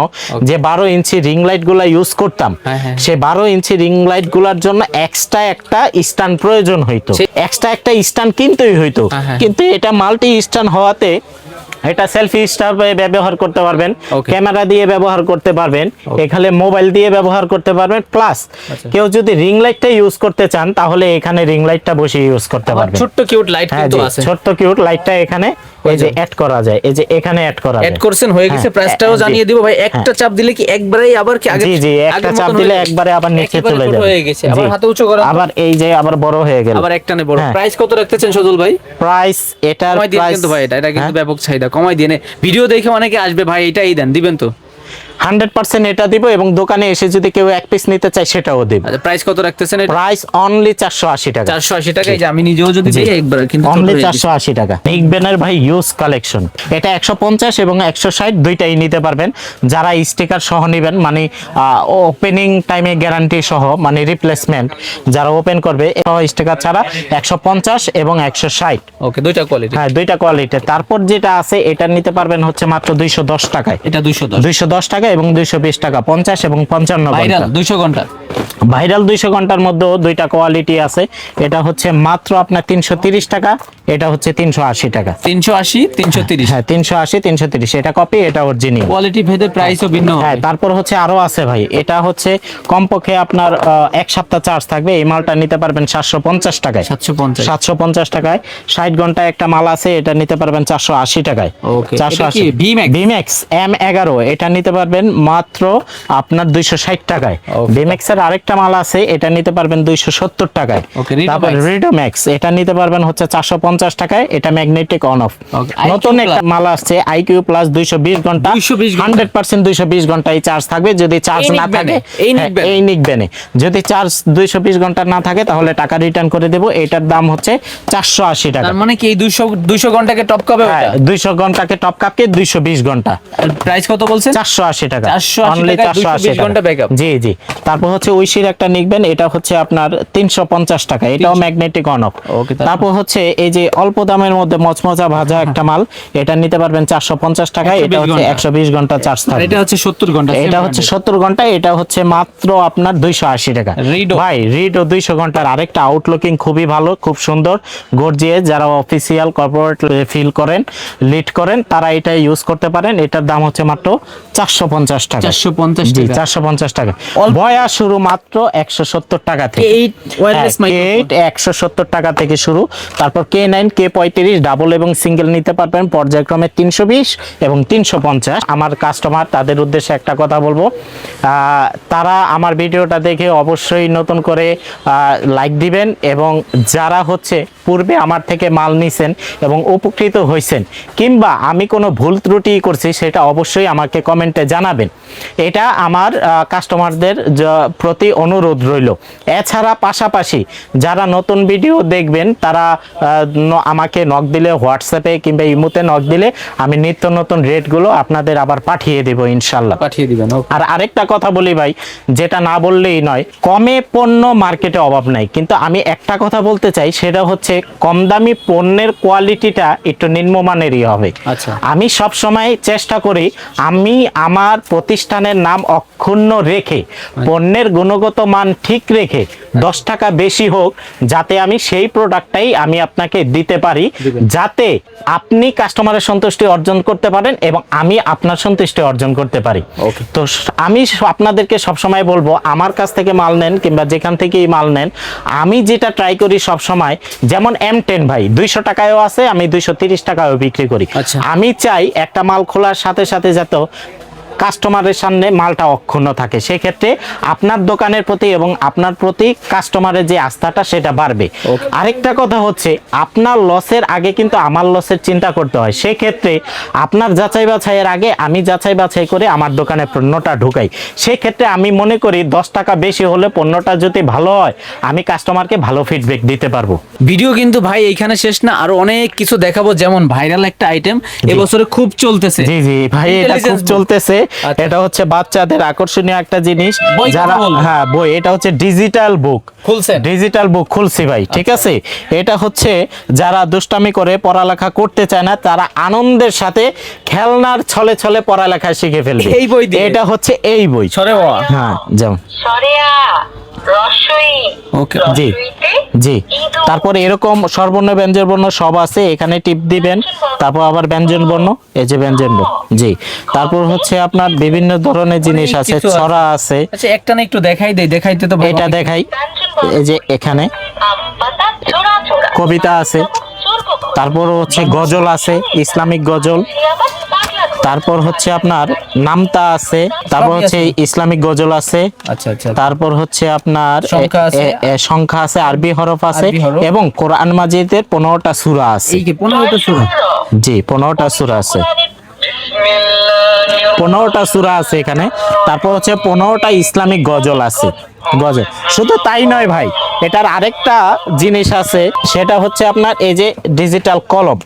যে 12 ইঞ্চি রিং লাইট গুলা ইউজ করতাম, হ্যাঁ, হ্যাঁ। সে 12 ইঞ্চি রিং লাইট গুলার জন্য এক্সট্রা একটা স্ট্যান্ড প্রয়োজন হইতো, এক্সট্রা একটা স্ট্যান্ড কিনতেই হইতো। হ্যাঁ, হ্যাঁ। কিন্তু এটা মাল্টি স্ট্যান্ড হওয়াতে এটা সেলফি হিসাবে ব্যবহার করতে পারবেন, Okay. ক্যামেরা দিয়ে ব্যবহার করতে পারবেন, এখানে মোবাইল দিয়ে ব্যবহার করতে পারবেন, প্লাস কেউ যদি রিং লাইটটা ইউজ করতে চান তাহলে এখানে রিং লাইটটা বসে ইউজ করতে পারবেন। ছোট্ট কিউট লাইট হ্যাঁ, কিন্তু জি, আছে। ছোট্ট কিউট লাইটটা এখানে এই যে অ্যাড করা যায়, এই যে এখানে অ্যাড করা যায়। এড করছেন, হয়ে গেছে। হ্যাঁ, প্রাইসটাও জি। জানিয়ে দিব ভাই। একটা চাপ দিলে কি একবারেই আবার কি আগে? জি জি, একটা আগের চাপ মতন দিলে হয়ে- একবারে আবার নিচে একেবারে চলে ছোট যাবে। হয়ে গেছে। আবার জি। হাতে উঁচু করা, আবার এই যে আবার বড় হয়ে গেল। আবার একটানে বড়। হ্যাঁ। প্রাইস কত রাখতেছেন সজল ভাই? প্রাইস এটার সময় দিন প্রাইস কিন্তু ভাই, এটা কিন্তু ব্যাপক চাহিদা। চাহিদা, কমাই দিয়ে ভিডিও দেখে অনেকে আসবে ভাই এটাই দেন, দিবেন তো? 100% এটা দিব, এবং দোকানে এসে যদি কেউ এক পিস নিতে চায় সেটাও দিব। আচ্ছা, প্রাইস কত রাখতেছেন এটা? প্রাইস অনলি 480 টাকা। 480 টাকা। এই যে আমি নিজেও যদি জি। দিই একবার কিন্তু অনলি ছোট হয়ে গেছে। 480 টাকা। নিকবেনের ভাই ইউজ কালেকশন, এটা 150 এবং 160 দুইটাই নিতে পারবেন। যারা স্টিকার সহ নেবেন, মানে ওপেনিং টাইমে গ্যারান্টি সহ, মানে রিপ্লেসমেন্ট যারা ওপেন করবে স্টিকার ছাড়া 150 এবং 160। ওকে, দুইটা কোয়ালিটি। হ্যাঁ, দুইটা কোয়ালিটি। তারপর যেটা আছে এটা নিতে পারবেন হচ্ছে মাত্র 210 টাকায়। এটা 210। 210 টাকা এবং 220 টাকা, 50 এবং 55 ভাইরাল ঘন্টা। 200 ঘন্টা। ভাইরাল 200 ঘন্টার মধ্যেও দুইটা কোয়ালিটি আছে। এটা হচ্ছে মাত্র আপনার 330 টাকা, এটা হচ্ছে 380 টাকা। 380 330। হ্যাঁ, 380 330, এটা কপি, এটা অরিজিনাল। কোয়ালিটি ভেদে প্রাইসও ভিন্ন হবে। হ্যাঁ, তারপর হচ্ছে আরো আছে ভাই। এটা হচ্ছে কমপক্ষে আপনার এক সপ্তাহ চার্জ থাকবে। এই মালটা নিতে পারবেন 750 টাকায়। 750। 750 টাকায় 60 ঘন্টা একটা মাল আছে, এটা নিতে পারবেন 480 টাকায়। ওকে, এটা 480। কি VMAX? VMAX M11 এটা নিতে পারবেন মাত্র আপনার 260 টাকায়। Okay. VMAX এর আরেকটা মাল আছে, এটা নিতে পারবেন 270 টাকায়। Okay, Ridomax। তারপর Ridomax এটা নিতে পারবেন হচ্ছে 450 টাকায়, এটা ম্যাগনেটিক অন অফ। Okay, নতুন IQ একটা মাল আসছে IQ Plus 220 ঘন্টা। 220 ঘন্টা। 100% 220 ঘন্টায় চার্জ থাকবে। যদি চার্জ এই না নিকবেনে, থাকে, এই হ্যাঁ, নিকবেনে। এই নিকবেনে যদি চার্জ 220 ঘন্টা না থাকে তাহলে টাকা রিটার্ন করে দেব। এটার দাম হচ্ছে 480 টাকা। তার মানে কি এই 200 ঘন্টাকে টপ কাপে হ্যাঁ, ওটা? 200 ঘন্টাকে টপ কাপকে 220 ঘন্টা। আর প্রাইস কত বলছেন? 480 টাকা। 480 Only টাকায় 480 220 ঘন্টা ব্যাকআপ। জি জি। তারপর হচ্ছে উইশির একটা নিকবেন, এটা হচ্ছে আপনার 350 টাকা, এটাও ম্যাগনেটিক অন অফ। Okay, তারপর হচ্ছে এই যে অল্প দামের মধ্যে মচমচা ভাজা একটা মাল, এটা নিতে পারবেন 450 টাকা, এটা 120 হচ্ছে ঘন্টা। 120 ঘন্টা চার্জ আর থাকবে। এটা হচ্ছে 70 ঘন্টা। এটা হচ্ছে 70 ঘন্টা, এটা হচ্ছে মাত্র আপনার 280 টাকা। Rido। ভাই রিডো 200 ঘন্টার আরেকটা আউটলুকিং খুবই ভালো, খুব সুন্দর গর্জিয়াস। যারা অফিসিয়াল কর্পোরেট ফিল করেন, লিড করেন, তারা এটা ইউজ করতে পারেন। এটার দাম হচ্ছে মাত্র 450 টাকা। 450 জি, টাকা। 450 টাকা। বয়া শুরু মাত্র 170 টাকা থেকে। K8 ওয়্যারলেস K8 170 টাকা থেকে শুরু। তারপর K9 K35 ডাবল এবং সিঙ্গেল নিতে পারবেন পর্যায়ক্রমে 320 এবং 350। আমার কাস্টমার, তাদের উদ্দেশ্যে একটা কথা বলবো, তারা আমার ভিডিওটা দেখে অবশ্যই নতুন করে লাইক দিবেন, এবং যারা হচ্ছে পূর্বে আমার থেকে মাল নিছেন এবং উপকৃত হয়েছেন, কিংবা আমি কোনো ভুল ত্রুটি করছি, সেটা অবশ্যই আমাকে কমেন্টে জানাবেন। এটা আমার কাস্টমারদের প্রতি অনুরোধ রইল। এছাড়া পাশাপাশি যারা নতুন ভিডিও দেখবেন, তারা আমাকে নক দিলে, হোয়াটসঅ্যাপে কিংবা ইমোতে নক দিলে আমি নিত্য নতুন রেটগুলো আপনাদের আবার পাঠিয়ে দেব ইনশাল্লাহ। পাঠিয়ে দিবেন। আর আরেকটা কথা বলি ভাই, যেটা না বললেই নয়, কমে পণ্য মার্কেটে অভাব নাই, কিন্তু আমি একটা কথা বলতে চাই, সেটা হচ্ছে কম দামি পণ্যের কোয়ালিটিটা একটু নিম্নমানেরই হবে। আচ্ছা। আমি সব সময় চেষ্টা করি, আমি আমার প্রতিষ্ঠানের নাম অক্ষুণ্ণ রেখে, পণ্যের গুণগত মান ঠিক রেখে 10 টাকা বেশি হোক, যাতে আমি সেই প্রোডাক্টটাই আমি আপনাকে দিতে পারি, যাতে আপনি কাস্টমারের সন্তুষ্টি অর্জন করতে পারেন এবং আমি আপনার সন্তুষ্টি অর্জন করতে পারি। Okay. তো আমি আপনাদেরকে সবসময় বলবো, আমার কাছ থেকে মাল নেন কিংবা যেখান থেকেই মাল নেন, আমি যেটা ট্রাই করি সব সময়, যেমন M10 ভাই 200 টাকায়ও আছে, আমি 230 টাকায়ও বিক্রি করি। আচ্ছা। আমি চাই একটা মাল খোলার সাথে সাথে যাতে কাস্টমারের সামনে মালটা অক্ষুণ্ণ থাকে। সেক্ষেত্রে আপনার দোকানের প্রতি এবং আপনার প্রতি কাস্টমারের যে আস্থাটা, সেটা বাড়বে। আরেকটা কথা হচ্ছে, আপনার লসের আগে কিন্তু আমার লসের চিন্তা করতে হয়। সেক্ষেত্রে আপনার যাচাই বাছাইয়ের আগে আমি যাচাই বাছাই করে আমার দোকানে পণ্যটা ঢুকাই। সেক্ষেত্রে আমি মনে করি 10 টাকা বেশি হলে পণ্যটা যদি ভালো হয়, আমি কাস্টমারকে ভালো ফিডব্যাক দিতে পারবো। ভিডিও কিন্তু ভাই এইখানে শেষ না, আরো অনেক কিছু দেখাবো। যেমন ভাইরাল একটা আইটেম এবছরে খুব চলতেছে। জি জি ভাই, এটা খুব Intelligence book। চলতেছে। আচ্ছা। এটা হচ্ছে বাচ্চাদের আকর্ষণীয় একটা জিনিস। বই যারা, কথা বলবো। হ্যাঁ বই, এটা হচ্ছে ডিজিটাল বুক। খুলছেন? ডিজিটাল বুক খুলছি ভাই, ঠিক আছে। এটা হচ্ছে যারা দুষ্টামি করে পড়ালেখা করতে চায় না, তারা আনন্দের সাথে খেলনার ছলে ছলে পড়ালেখা শিখে ফেলবে। এই বই দিয়ে? এটা হচ্ছে এই বই। সরে বাবা। হ্যাঁ, যেমন সরেয়া রসই ওকে, জি রসইতে জি। ইঁদুর। তারপরে এরকম স্বরবর্ণ ব্যঞ্জন বর্ণ সব আছে, এখানে টিপ দিবেন, তারপর আবার ব্যঞ্জন বর্ণ, এই যে ব্যঞ্জন বর্ণ। জি। তারপর হচ্ছে আপনার বিভিন্ন ধরনের জিনিস অনেক আছে, কিছু আছে। ছড়া আছে। আচ্ছা, একটা না একটু দেখাই দেই, দেখাইতে তো এটা দেখাই, ব্যঞ্জন বর্ণ। এই যে এখানে আম পাতা চোরা চোরা। কবিতা আছে, চোর কখন? তারপর হচ্ছে গজল আছে, ইসলামিক গজল। সে আবার পাগলা ঘোড়া। তারপর হচ্ছে আপনার নামতা আছে, তারপর হচ্ছে ইসলামিক গজল আছে, আচ্ছা আচ্ছা। তারপর হচ্ছে আপনার সংখ্যা আছে। সংখ্যা আছে, আরবি হরফ আছে, আরবি হরফ। এবং কোরআন মাজিদের 15টা সূরা আছে। এই কি 15টা সূরা? জি 15টা সূরা আছে, 15টা সূরা আছে এখানে। তারপর হচ্ছে 15টা ইসলামিক গজল আছে, গজল। শুধু তাই নয় ভাই, এটার আরেকটা জিনিস আছে, সেটা হচ্ছে আপনার এই যে ডিজিটাল কলম।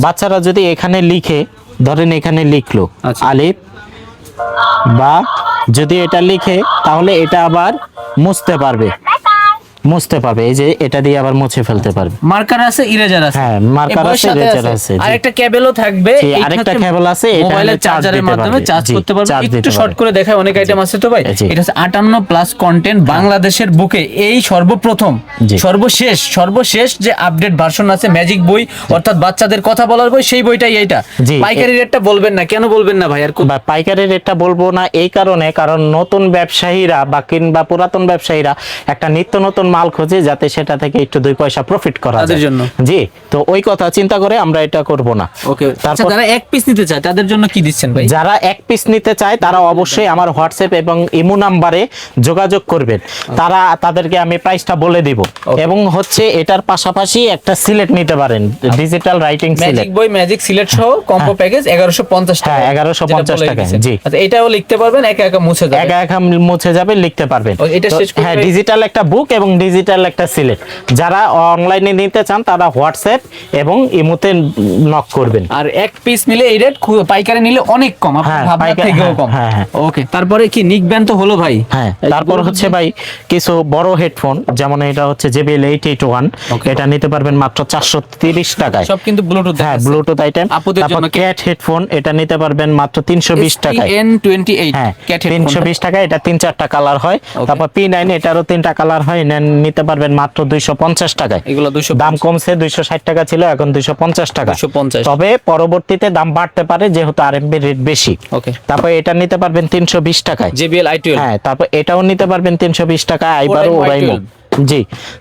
বাচ্চারা যদি এখানে লিখে, ধরেন এখানে লিখলো আচ্ছা। আলিফ বা, যদি এটা লিখে তাহলে এটা আবার মুছতে পারবে, এই যে এটা দিয়ে আবার মুছে ফেলতে পারবে। মার্কার আছে, ইরেজার আছে। হ্যাঁ, মার্কার এই বইয়ের আছে, সাথে ইরেজার আছে, জি। আরেকটা কেবলও থাকবে। জি, এইটা আরেকটা হচ্ছে কেবল আছে, এটা মোবাইলের হলে চার্জ চার্জারের দিতে মাধ্যমে পারবে। চার্জ জি, করতে পারবে। চার্জ দিতে একটু শর্ট পারবে। করে দেখায়, অনেক আইটেম আছে তো ভাই। জি। এটা হচ্ছে 58 প্লাস কন্টেন্ট, বাংলাদেশের বুকে এই সর্বপ্রথম, জি। সর্বশেষ যে আপডেট ভার্সন আছে ম্যাজিক বই, অর্থাৎ বাচ্চাদের কথা বলার বই, সেই বইটাই এইটা। জি। পাইকারি রেটটা বলবেন না, কেন বলবেন না ভাই? আর বা পাইকারি রেটটা বলবো না এই কারণে, কারণ নতুন ব্যবসায়ীরা বা কিংবা পুরাতন ব্যবসায়ীরা একটা নিত্য নতুন মাল খোঁজে, যাতে সেটা থেকে একটু 2 পয়সা প্রফিট করা তাদের যায়। জন্য। জি, তো ওই কথা চিন্তা করে আমরা এটা করব না। ওকে। আচ্ছা, তারপর যারা এক পিস নিতে চায় তাদের জন্য কি দিচ্ছেন ভাই? যারা এক পিস নিতে চায় তারা অবশ্যই আমার হোয়াটসঅ্যাপ এবং ইমো নাম্বারে যোগাযোগ করবেন, তাদেরকে আমি প্রাইসটা বলে দিব। এবং হচ্ছে এটার পাশাপাশি একটা সিলেট নিতে পারেন, ডিজিটাল রাইটিং সিলেট। ম্যাজিক বই, ম্যাজিক সিলেট সহ কম্বো প্যাকেজ 1150 টাকা। হ্যাঁ, 1150 টাকা, জি। আচ্ছা, এটাও লিখতে পারবেন, একা একা মুছে যাবে। একা একা মুছে যাবে, লিখতে পারবেন। ও, এটা তো শেষ করে- হ্যাঁ, ডিজিটাল একটা বুক এবং ডিজিটাল একটা সিলেট। যারা অনলাইনে নিতে চান তারা হোয়াটসঅ্যাপ এবং ইমোতে নক করবেন। আর এক পিস নিলে এই রেট, পাইকারি নিলে অনেক কম, আপনার হ্যাঁ, ভাবনার পাইকারি- থেকেও হ্যাঁ, কম। হ্যাঁ, হ্যাঁ। ওকে, তারপরে কি নিক ব্যান্ড তো হলো ভাই। হ্যাঁ, তারপর হচ্ছে ভাই কিছু বড় হেডফোন, যেমন এটা হচ্ছে JBL 881, Okay. এটা নিতে পারবেন মাত্র 430 টাকায়। সব কিন্তু ব্লুটুথ। হ্যাঁ, ব্লুটুথ আইটেম। আপুদের তারপর জন্য ক্যাট হেডফোন, এটা নিতে পারবেন মাত্র 320 টাকায়। N28 হ্যাঁ, ক্যাট 320 টাকা। এটা 3-4টা কালার হয়। তারপর P9, এটারও 3টা কালার হয়, নিতে পারবেন মাত্র 250 টাকায়। এগুলো 200 দাম কমছে, 260 টাকা ছিল, এখন 250 টাকা। 250 তবে পরবর্তীতে দাম বাড়তে পারে, যেহেতু RMB রেট বেশি। ওকে। তারপর এটা নিতে পারবেন 320 টাকায়। JBL i12। হ্যাঁ, তারপর এটাও নিতে পারবেন 320 টাকা, আইবারও Oraimo ওরাইমো। i12। জি,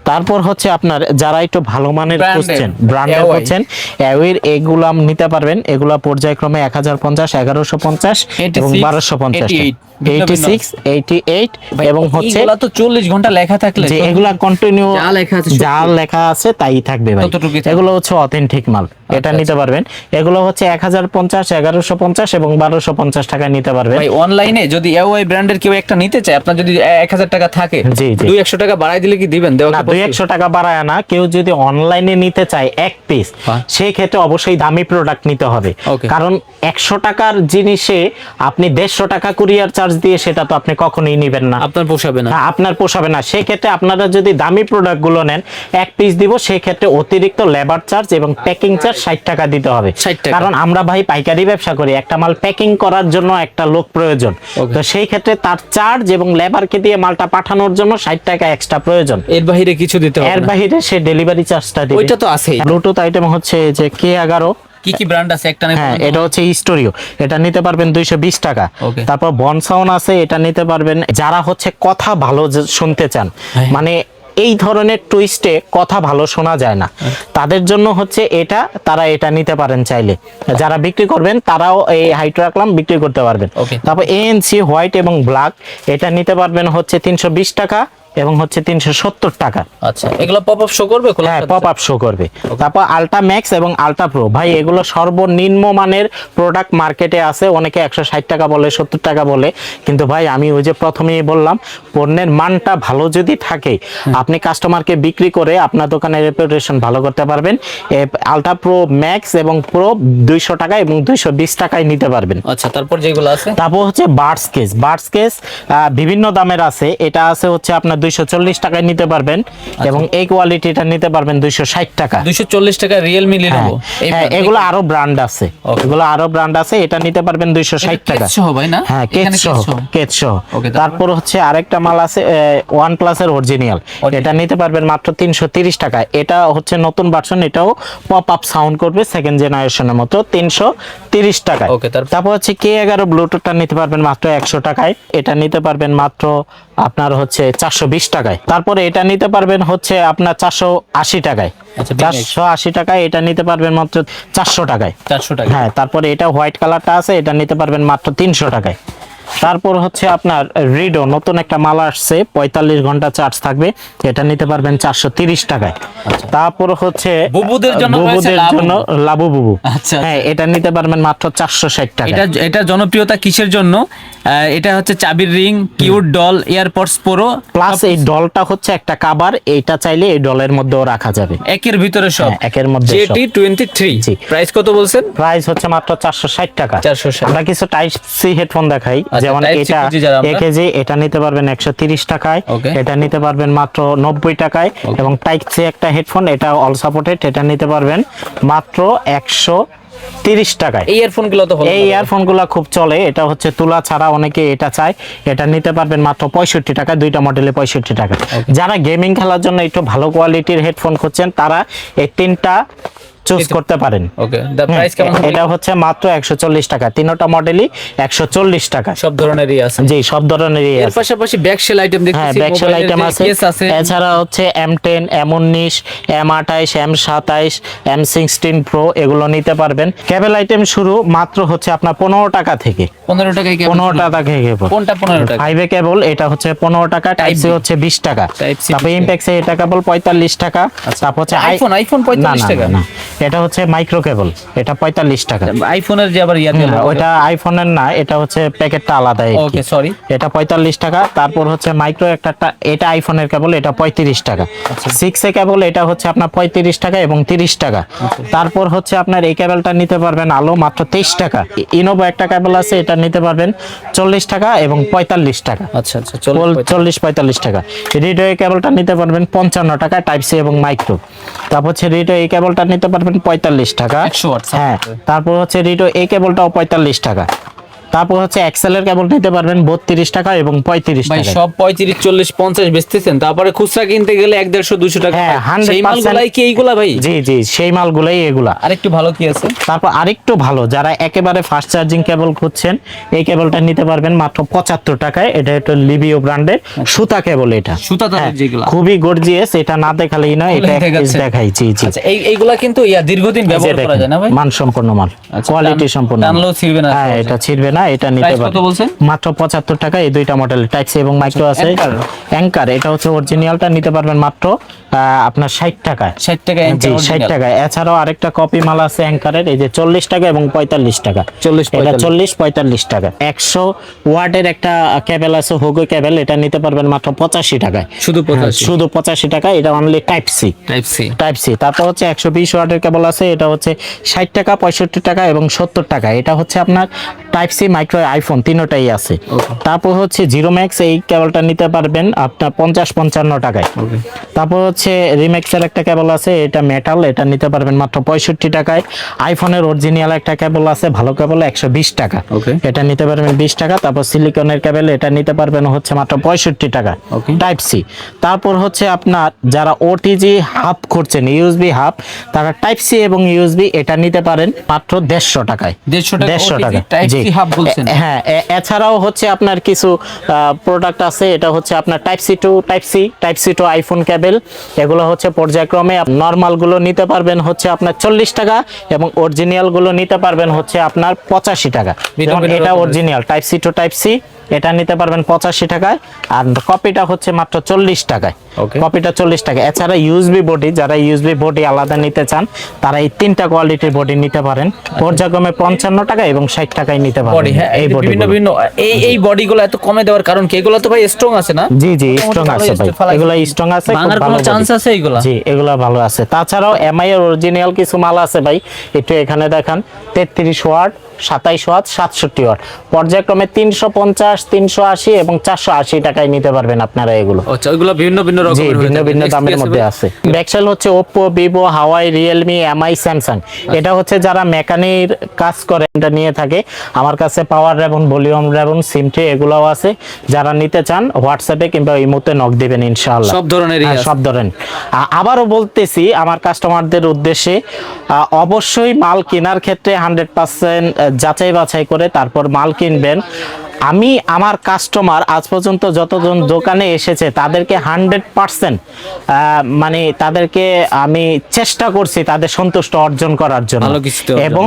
তারপর হচ্ছে আপনার যারা একটু ভালো মানের Branded, খুঁজছেন, ব্র্যান্ডের Huawei। খুঁজছেন, অ্যাওয়ের এগুলা নিতে পারবেন। এগুলা পর্যায়ক্রমে 1050, 1150 এবং 1250, 86, 88 এবং হচ্ছে এগুলা তো 40 ঘন্টা লেখা থাকলে যে এগুলা কন্টিনিউ যা লেখা আছে সত্যি। যা লেখা আছে তাই থাকবে ভাই। ততটুকুই থাকবে। এগুলো হচ্ছে অথেন্টিক মাল, এটা নিতে পারবেন। এগুলো হচ্ছে 1050, 1150 এবং 1250 টাকায় নিতে পারবেন। ভাই অনলাইনে যদি Huawei ব্র্যান্ডের কেউ একটা নিতে চায়, আপনার যদি 1000 টাকা থাকে, জি, জি। 200 টাকা বাড়াই দিলে কি দিবেন? দেওয়া না, কি possible? 200 টাকা বাড়ায় না। কেউ যদি অনলাইনে নিতে চায় এক পিস, হ্যাঁ। সেই ক্ষেত্রে অবশ্যই দামি প্রোডাক্ট নিতে হবে। Okay. কারণ 100 টাকার জিনিসে আপনি 150 টাকা কুরিয়ার চার্জ দিয়ে সেটা তো আপনি কখনোই নিবেন না। আপনার পোষাবে না। হ্যাঁ, আপনার পোষাবে না। সেই ক্ষেত্রে আপনারা যদি দামি প্রোডাক্ট গুলো নেন, এক পিস দিব, সেই ক্ষেত্রে অতিরিক্ত লেবার চার্জ এবং প্যাকিং চার্জ 60 টাকা দিতে হবে। 60 টাকা। কারণ আমরা ভাই পাইকারি ব্যবসা করি, একটা মাল প্যাকিং করার জন্য একটা লোক প্রয়োজন। Okay. তো সেই ক্ষেত্রে তার চার্জ এবং লেবারকে দিয়ে মালটা পাঠানোর জন্য 60 টাকা এক্সট্রা প্রয়োজন। এর বাইরে কিছু দিতে হবে এর না। বাইরে সে ডেলিভারি চার্জটা দিবে। ওইটা তো আছেই। ব্লুটুথ আইটেম হচ্ছে যে K11। কি কি ব্র্যান্ড আছে একটা নাম? হ্যাঁ, এটা হচ্ছে স্টোরিও, এটা নিতে পারবেন 220 টাকা। Okay. তারপর বনসাউন্ড আছে, এটা নিতে পারবেন যারা হচ্ছে কথা ভালো শুনতে চান, হ্যাঁ। মানে এই ধরনের টুইস্টে কথা ভালো শোনা যায় না, তাদের জন্য হচ্ছে এটা, তারা এটা নিতে পারেন চাইলে। যারা বিক্রি করবেন তারাও এই হাইট রাখলাম, বিক্রি করতে পারবেন। Okay. তারপর ANC হোয়াইট এবং ব্ল্যাক, এটা নিতে পারবেন হচ্ছে 320 টাকা এবং হচ্ছে 370 টাকা। আচ্ছা, এগুলো পপ আপ শো করবে খোলা? হ্যাঁ, পপ আপ শো করবে। তারপর আলট্রা ম্যাক্স এবং আলট্রা প্রো, ভাই এগুলো সর্বনিম্ন মানের প্রোডাক্ট মার্কেটে আছে। অনেকে 160 টাকা বলে, 70 টাকা বলে, কিন্তু ভাই আমি ওই যে প্রথমেই বললাম, পণ্যের মানটা ভালো যদি থাকে, আপনি কাস্টমারকে বিক্রি করে আপনার দোকানের রেপুটেশন ভালো করতে পারবেন। আলট্রা প্রো ম্যাক্স এবং প্রো 200 টাকা এবং 220 টাকায় নিতে পারবেন। আচ্ছা, তারপর যেগুলো আছে? তারপর হচ্ছে বার্ডস কেস বিভিন্ন দামের আছে। এটা আছে হচ্ছে আপনার 240 টাকায় নিতে পারবেন এবং এই কোয়ালিটিটা নিতে পারবেন 260 টাকা। 240 টাকা রিয়েলমি হ্যাঁ, Lenovo। এই হ্যাঁ, brand এগুলো আরো ব্র্যান্ড আছে, এগুলো আরো ব্র্যান্ড আছে। এটা নিতে পারবেন 260 এটা টাকা। কেস সহ ভাই না? হ্যাঁ, কেস এখানে সহ, কেস সহ। Okay, তারপর হচ্ছে আরেকটা মাল আছে OnePlus এর অরিজিনাল, এটা নিতে পারবেন মাত্র 330 টাকা। এটা হচ্ছে নতুন ভার্সন, এটাও পপ আপ সাউন্ড করবে সেকেন্ড জেনারেশনের মতো, 330 টাকা। Okay, তারপর হচ্ছে K11 ব্লুটুথটা নিতে পারবেন মাত্র 100 টাকায়। এটা নিতে পারবেন মাত্র আপনার হচ্ছে 420 টাকায়। তারপরে এটা নিতে পারবেন হচ্ছে আপনার 480 টাকায়। আচ্ছা, Big Max। 480 টাকায় এটা নিতে পারবেন মাত্র 400 টাকায়। 400 টাকা। হ্যাঁ, তারপরে এটা হোয়াইট কালারটা আছে, এটা নিতে পারবেন মাত্র 300 টাকায়। তারপর হচ্ছে আপনার রিডো নতুন একটা মাল আসছে, 45 ঘন্টা চার্জ থাকবে, এটা নিতে পারবেন 430 টাকায়। তারপর হচ্ছে বুবুদের জন্য বুবুদের রয়েছে জন্য লাবু বুবু, আচ্ছা, হ্যাঁ এটা নিতে পারবেন মাত্র 460 টাকা। এটা জনপ্রিয়তা কিসের জন্য? এটা হচ্ছে চাবির ring, cute doll, AirPods pro plus এই ডলটা হচ্ছে একটা কাভার, এইটা চাইলে এই ডলের মধ্যেও রাখা যাবে। একের ভিতরে সব। হ্যাঁ, একের মধ্যে সব। JT23 জি। প্রাইস কত বলছেন? প্রাইস হচ্ছে মাত্র 460 টাকা। 460। আমরা কিছু টাইপ সি হেডফোন দেখাই, আচ্ছা, যেমন Type C এটা খুঁজি যারা আমরা। একেজি, এটা নিতে পারবেন 130 টাকায়, Okay. এটা নিতে পারবেন মাত্র 90 টাকায়। Okay. এবং টাইপ সি একটা হেডফোন, এটা অল সাপোর্টেড, এটা নিতে পারবেন মাত্র 130 টাকায়। এই ইয়ারফোন গুলো তো ভালো এই ইয়ারফোনগুলো খুব চলে, এটা হচ্ছে তুলা ছাড়া অনেকে এটা চায়, এটা নিতে পারবেন মাত্র 65 টাকা, দুইটা মডেলে 65 টাকা। যারা গেমিং খেলার জন্য একটু ভালো কোয়ালিটির হেডফোন খুঁজছেন, তারা এই তিনটা চুজ করতে পারেন। ওকে, দা প্রাইস কেমন হবে? এটা হচ্ছে মাত্র 140 টাকা, তিনটা মডেলই 140 টাকা। সব ধরনেরই আছে। জি, সব ধরনেরই এর আছে। পাশাপাশি ব্যাকশেল আইটেম হ্যাঁ, দেখতেছি, ব্যাকশেল মোবাইলের আইটেম যে আছে, কেস আছে। এছাড়া হচ্ছে M10, M19, M28, M27, M16 Pro এগুলো নিতে পারবেন। কেবল আইটেম শুরু মাত্র হচ্ছে আপনার 15 টাকা থেকে। 15 টাকায় কেবল 15 শুরু। টাকা থেকে কেবল। কোনটা 15 টাকা? 5 এ কেবল এটা হচ্ছে 15 টাকা, টাইপ সি Type B হচ্ছে 20 টাকা। Type C তারপর 20 ইমপ্যাক্স এটা কেবল 45 টাকা। তারপর হচ্ছে iPhone 45 টাকা? না, এটা হচ্ছে মাইক্রো কেবল, এটা 45 টাকা। আইফোনের যে আবার ইয়াতে না, ওইটা আইফোনের না, এটা হচ্ছে প্যাকেটটা আলাদা। ওকে, সরি। এটা 45 টাকা। তারপর হচ্ছে মাইক্রো একটা, এটা আইফোনের কেবল, এটা 35 টাকা। 6 এ কেবল এটা হচ্ছে আপনার 35 টাকা এবং 30 টাকা। তারপর হচ্ছে আপনার এই কেবলটা নিতে পারবেন আলো মাত্র 23 টাকা। ইনোভো একটা কেবল আছে, এটা নিতে পারবেন 40 টাকা এবং 45 টাকা। আচ্ছা আচ্ছা, চলো। 40-45 টাকা। রিডো এই কেবলটা নিতে পারবেন 55 টাকা, টাইপ সি এবং মাইক্রো। তারপর হচ্ছে রিডো এই কেবলটা নিতে পারবেন 45 টাকা। 100 ওয়াট। হ্যাঁ, তারপর হচ্ছে রিডো এই কেবলটাও 45 টাকা। তারপর হচ্ছে এক্সেলের কেবল নিতে পারবেন 32 টাকা এবং 35 ভাই টাকা। সব 35, 40, 50 বেচতেছেন, তারপরে খুচরা কিনতে গেলে 150-200 টাকা। হ্যাঁ, 100% সেই মালগুলাই কি এইগুলা ভাই? জি জি, সেই মালগুলাই এগুলা। আরেকটু ভালো কি আছে? তারপর আরেকটু ভালো, যারা একেবারে ফাস্ট চার্জিং কেবল খুঁজছেন, এই কেবলটা নিতে পারবেন মাত্র 75 টাকায়। এটা একটা লিবিও ব্র্যান্ডের সুতা কেবল, এটা সুতা তারের যেগুলা। খুবই গর্জিয়াস, এটা না দেখালেই নয়, এটা এক পিস দেখাই। জি জি, আচ্ছা, এইগুলা কিন্তু দীর্ঘদিন ব্যবহার করা যায় না ভাই? মানসম্পন্ন মাল, আচ্ছা, কোয়ালিটি সম্পন্ন। টানলেও ছিড়বে না? হ্যাঁ, এটা ছিড়বে না, এটা নিতে প্রাইস কত পারবেন বলছেন? মাত্র 75 টাকা। এই দুইটা মডেল টাইপ সি এবং মাইক্রো আছে। অ্যাঙ্কার এটা হচ্ছে অরিজিনালটা, নিতে পারবেন মাত্র আপনার 60 টাকা। 60 টাকা জি, 60 টাকা। এছাড়াও আরেকটা কপি মাল আছে অ্যাঙ্কারের, এই যে 40 টাকা এবং 45 টাকা। 40-45 টাকা। 100 ওয়াটের একটা কেবল আছে, হোগো কেবল, এটা নিতে পারবেন মাত্র 85 টাকায়। শুধু 85? শুধু 85 টাকা। এটা only type C. Type C. তারপর হচ্ছে 120 ওয়াটের কেবল আছে, এটা হচ্ছে 60 টাকা, 65 টাকা এবং 70 টাকা। এটা হচ্ছে আপনার টাইপ সি, মাইক্রো, আইফোন তিনটাই আছে। তারপর হচ্ছে জিরো ম্যাক্স, এই কেবলটা নিতে পারবেন আপনার 50-55 টাকায়। তারপর হচ্ছে রিম্যাক্সের একটা কেবল আছে, এটা মেটাল, এটা নিতে পারবেন মাত্র 65 টাকায়। আইফোনের অরিজিনাল একটা কেবল আছে, ভালো কেবল, 120 টাকা। এটা নিতে পারবেন 20 টাকা। তারপর সিলিকনের কেবল, এটা নিতে পারবেন হচ্ছে মাত্র 65 টাকা, টাইপ সি। তারপর হচ্ছে আপনার যারা ওটিজি হাব করছেন, ইউএসবি হাব, তারা টাইপ সি এবং ইউএসবি এটা নিতে পারেন মাত্র 150 টাকায়। 150 টাকা টাকা। জি, হাব বলছেন? হ্যাঁ, এছাড়াও হচ্ছে আপনার কিছু প্রোডাক্ট আছে, এটা হচ্ছে আপনার টাইপ সি টু আইফোন কেবল। এগুলো হচ্ছে পর্যায়ক্রমে নরমাল গুলো নিতে পারবেন হচ্ছে আপনার 40 টাকা এবং অরিজিনাল গুলো নিতে পারবেন হচ্ছে আপনার 85 টাকা। যেমন এটা অরিজিনাল টাইপ সি, এটা নিতে পারবেন 85 টাকায়, আর কপিটা হচ্ছে মাত্র 40 টাকায়। কপিটা 40 টাকা। এছাড়া ইউএসবি বডি, যারা ইউএসবি বডি আলাদা নিতে চান, তারা এই তিনটা কোয়ালিটির বডি নিতে পারেন। পর্যায়ক্রমে 55 টাকা এবং 60 টাকায় নিতে পারবেন। এই বডি বিভিন্ন এই বডিগুলো এত কমে দেওয়ার কারণ কি? এগুলো তো ভাই স্ট্রং আছে না? জি জি, স্ট্রং আছে ভাই, এগুলা স্ট্রং আছে, খুব ভাঙার ভালো কোনো চান্স আছে এগুলা? জি, এগুলা ভালো আছে। তাছাড়াও এমআই এর অরিজিনাল কিছু মাল আছে ভাই, একটু এখানে দেখান। 33 ওয়াট, 27 ওয়াট, 67 ওয়াট, পর্যায়ক্রমে 350, 380 এবং 480 টাকায় নিতে পারবেন আপনারা এগুলো। আচ্ছা, ওইগুলো ভিন্ন ভিন্ন জি, রকমের ভিন্ন ভিন্ন দামের মধ্যে আছে। ব্যাকসেল হচ্ছে ওপ্পো, ভিভো, হাওয়াই, রিয়েলমি, এমআই, স্যামসাং। এটা হচ্ছে যারা মেকানির কাজ করে, এটা নিয়ে থাকে। আমার কাছে পাওয়ার রেবন, ভলিউম রেবন, সিমটে এগুলোও আছে। যারা নিতে চান হোয়াটসঅ্যাপে কিংবা ইমোতে নক দিবেন ইনশাআল্লাহ। সব ধরনেরই আছে? সব ধরনের। আবারও বলতেছি আমার কাস্টমারদের উদ্দেশ্যে, অবশ্যই মাল কেনার ক্ষেত্রে 100% যাচাই বাছাই করে তারপর মাল কিনবেন। আমি আমার কাস্টমার আজ পর্যন্ত যতজন দোকানে এসেছে তাদেরকে 100% মানে তাদেরকে আমি চেষ্টা করছি তাদের সন্তুষ্ট অর্জন করার জন্য। ভালো কিছু দেওয়ার জন্য। এবং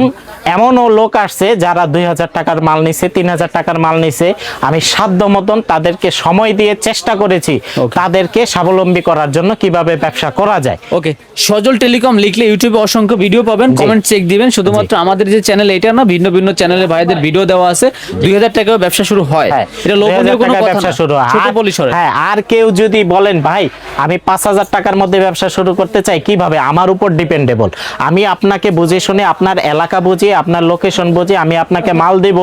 এমনও লোক আসছে যারা 2000 টাকার মাল নিছে, 3000 টাকার মাল নিছে, আমি সাধ্য মতন তাদেরকে সময় দিয়ে চেষ্টা করেছি তাদেরকে স্বাবলম্বী করার জন্য কিভাবে ব্যবসা করা যায়। ওকে, সজল টেলিকম লিখলে ইউটিউবে অসংখ্য ভিডিও পাবেন, কমেন্ট চেক দিবেন। শুধুমাত্র আমাদের যে চ্যানেল এটা না, ভিন্ন ভিন্ন চ্যানেলে ভাইদের ভিডিও দেওয়া আছে। 2000 টাকাও ব্যবসা শুরু হয়, হ্যাঁ, এটা লোভনীয় 2000 কোনো টাকায় কথা ব্যবসা না। শুরু হয়। ছোট আর- পরিসরে। হ্যাঁ, আর কেউ যদি বলেন ভাই আমি 5000 টাকার মধ্যে ব্যবসা শুরু করতে চাই, কিভাবে? আমার উপর ডিপেন্ডেবল। আমি আপনাকে বুঝে শুনে আপনার এলাকা বুঝে আপনার লোকেশন বুঝে আমি আপনাকে মাল দেব।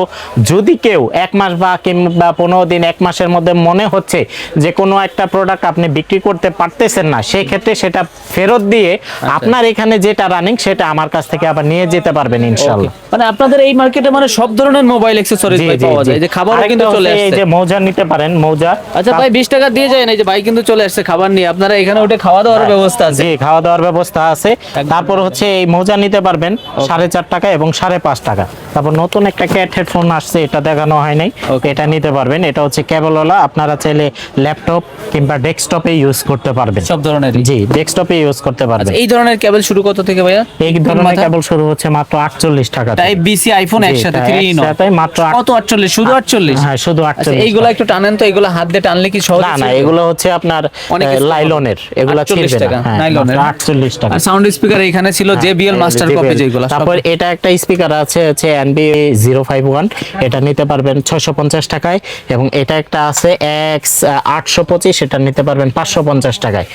যদি কেউ 1 মাস বা কিংবা 15 দিন 1 মাসের মধ্যে মনে হচ্ছে যে কোনো একটা প্রোডাক্ট আপনি বিক্রি করতে পারতেছেন না, সেই ক্ষেত্রে সেটা ফেরত দিয়ে আপনার এখানে যেটা রানিং সেটা আমার কাছ থেকে আবার নিয়ে যেতে পারবেন ইনশাআল্লাহ। মানে আপনাদের এই মার্কেটে মানে সব ধরনের মোবাইল অ্যাকসেসরিজ জি, জি, পাওয়া জি। যায়। এই যে খাবারও আরেকটা কিন্তু চলে হচ্ছে এই আসছে। যে মৌজা নিতে পারেন, মৌজা। আচ্ছা ভাই, 20 টাকা দিয়ে যায় না, এই যে ভাই কিন্তু চলে আসছে খাবার নিয়ে। আপনারা এখানে উঠে খাওয়া দাওয়ার ব্যবস্থা আছে। জি, খাওয়া দাওয়ার ব্যবস্থা আছে। তারপর হচ্ছে এই মোজা নিতে পারবেন 4.5 টাকা এবং 5.5 টাকা। তারপর নতুন একটা ক্যাট হেডফোন আসছে, এটা দেখানো হয় নাই, এটা নিতে পারবেন। এটা হচ্ছে কেবলওয়ালা, আপনারা চাইলে ল্যাপটপ কিংবা ডেস্কটপে ইউজ করতে পারবেন। সব ধরনের। জি, ডেস্কটপে ইউজ করতে পারবেন। এই ধরনের কেবল শুরু কত থেকে ভাইয়া? এই ধরনের কেবল শুরু হচ্ছে মাত্র 48 টাকা থেকে। টাইপ বিসি আইফোন জি, একসাথে এটা 3 ইন একসাথে মাত্র কত? 48? শুধু 48? হ্যাঁ, শুধু 48 এইগুলো একটু টানেন তো, এইগুলো হাত দিয়ে টানলে কি সহজ? না না, এগুলো হচ্ছে আপনার অনেক স্টক লাইলনের, এগুলো 48 ছিড়বে টাকা, না। হ্যাঁ, নাইলনের। 48 টাকা। আর সাউন্ড স্পিকার এখানে ছিল JBL মাস্টার কপি যেগুলো। তারপর এটা একটা স্পিকার আছে হচ্ছে NB 051, এটা নিতে পারবেন 650 টাকায়। এবং এটা একটা আছে X 825, এটা নিতে পারবেন 550 টাকায়।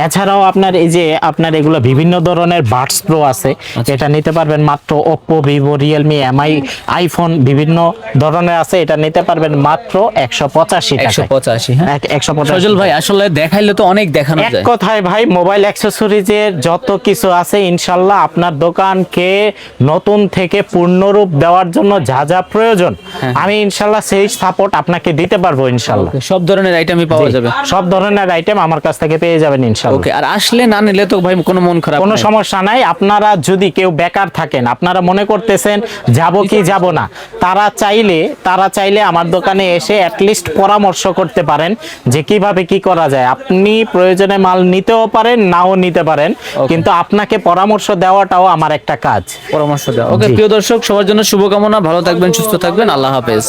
এছাড়াও আপনার এই যে আপনার এগুলো বিভিন্ন ধরনের বাডস প্রো আছে, এটা নিতে পারবেন মাত্র Oppo, Vivo, Realme, MI, iPhone বিভিন্ন ধরনের আছে, এটা নিতে পারবেন মাত্র 185 টাকায়। 185, হ্যাঁ। 185। সজল ভাই আসলে দেখাইলে তো অনেক দেখানো এক যায়। কথায় ভাই, মোবাইল অ্যাক্সেসরিজের যত কিছু আছে ইনশাল্লাহ আপনার দোকানকে নতুন থেকে পূর্ণরূপ দেওয়ার জন্য যা যা প্রয়োজন আমি ইনশাল্লাহ সেই সাপোর্ট আপনাকে দিতে পারবো ইনশাল্লাহ। সব ধরনের আইটেমই পাওয়া যাবে। সব ধরনের আইটেম আমার কাছ থেকে পেয়ে যাবেন ইনশাল্লাহ। ওকে, আর আসলে না নিলে তো ভাই কোনো মন খারাপ কোনো নাই। সমস্যা নাই। আপনারা যদি কেউ বেকার থাকেন, আপনারা মনে করতেছেন যাব কি যাব না, তারা চাইলে আমার দোকানে এসে অ্যাটলিস্ট পরামর্শ করতে পারেন যে কিভাবে কি করা যায়। আপনি প্রয়োজনে মাল নিতেও পারেন, নাও নিতে পারেন, কিন্তু আপনাকে পরামর্শ দেওয়াটাও আমার একটা কাজ। পরামর্শ দেওয়া। ওকে, প্রিয় দর্শক, সবার জন্য শুভকামনা। ভালো থাকবেন, সুস্থ থাকবেন। আল্লাহ হাফেজ।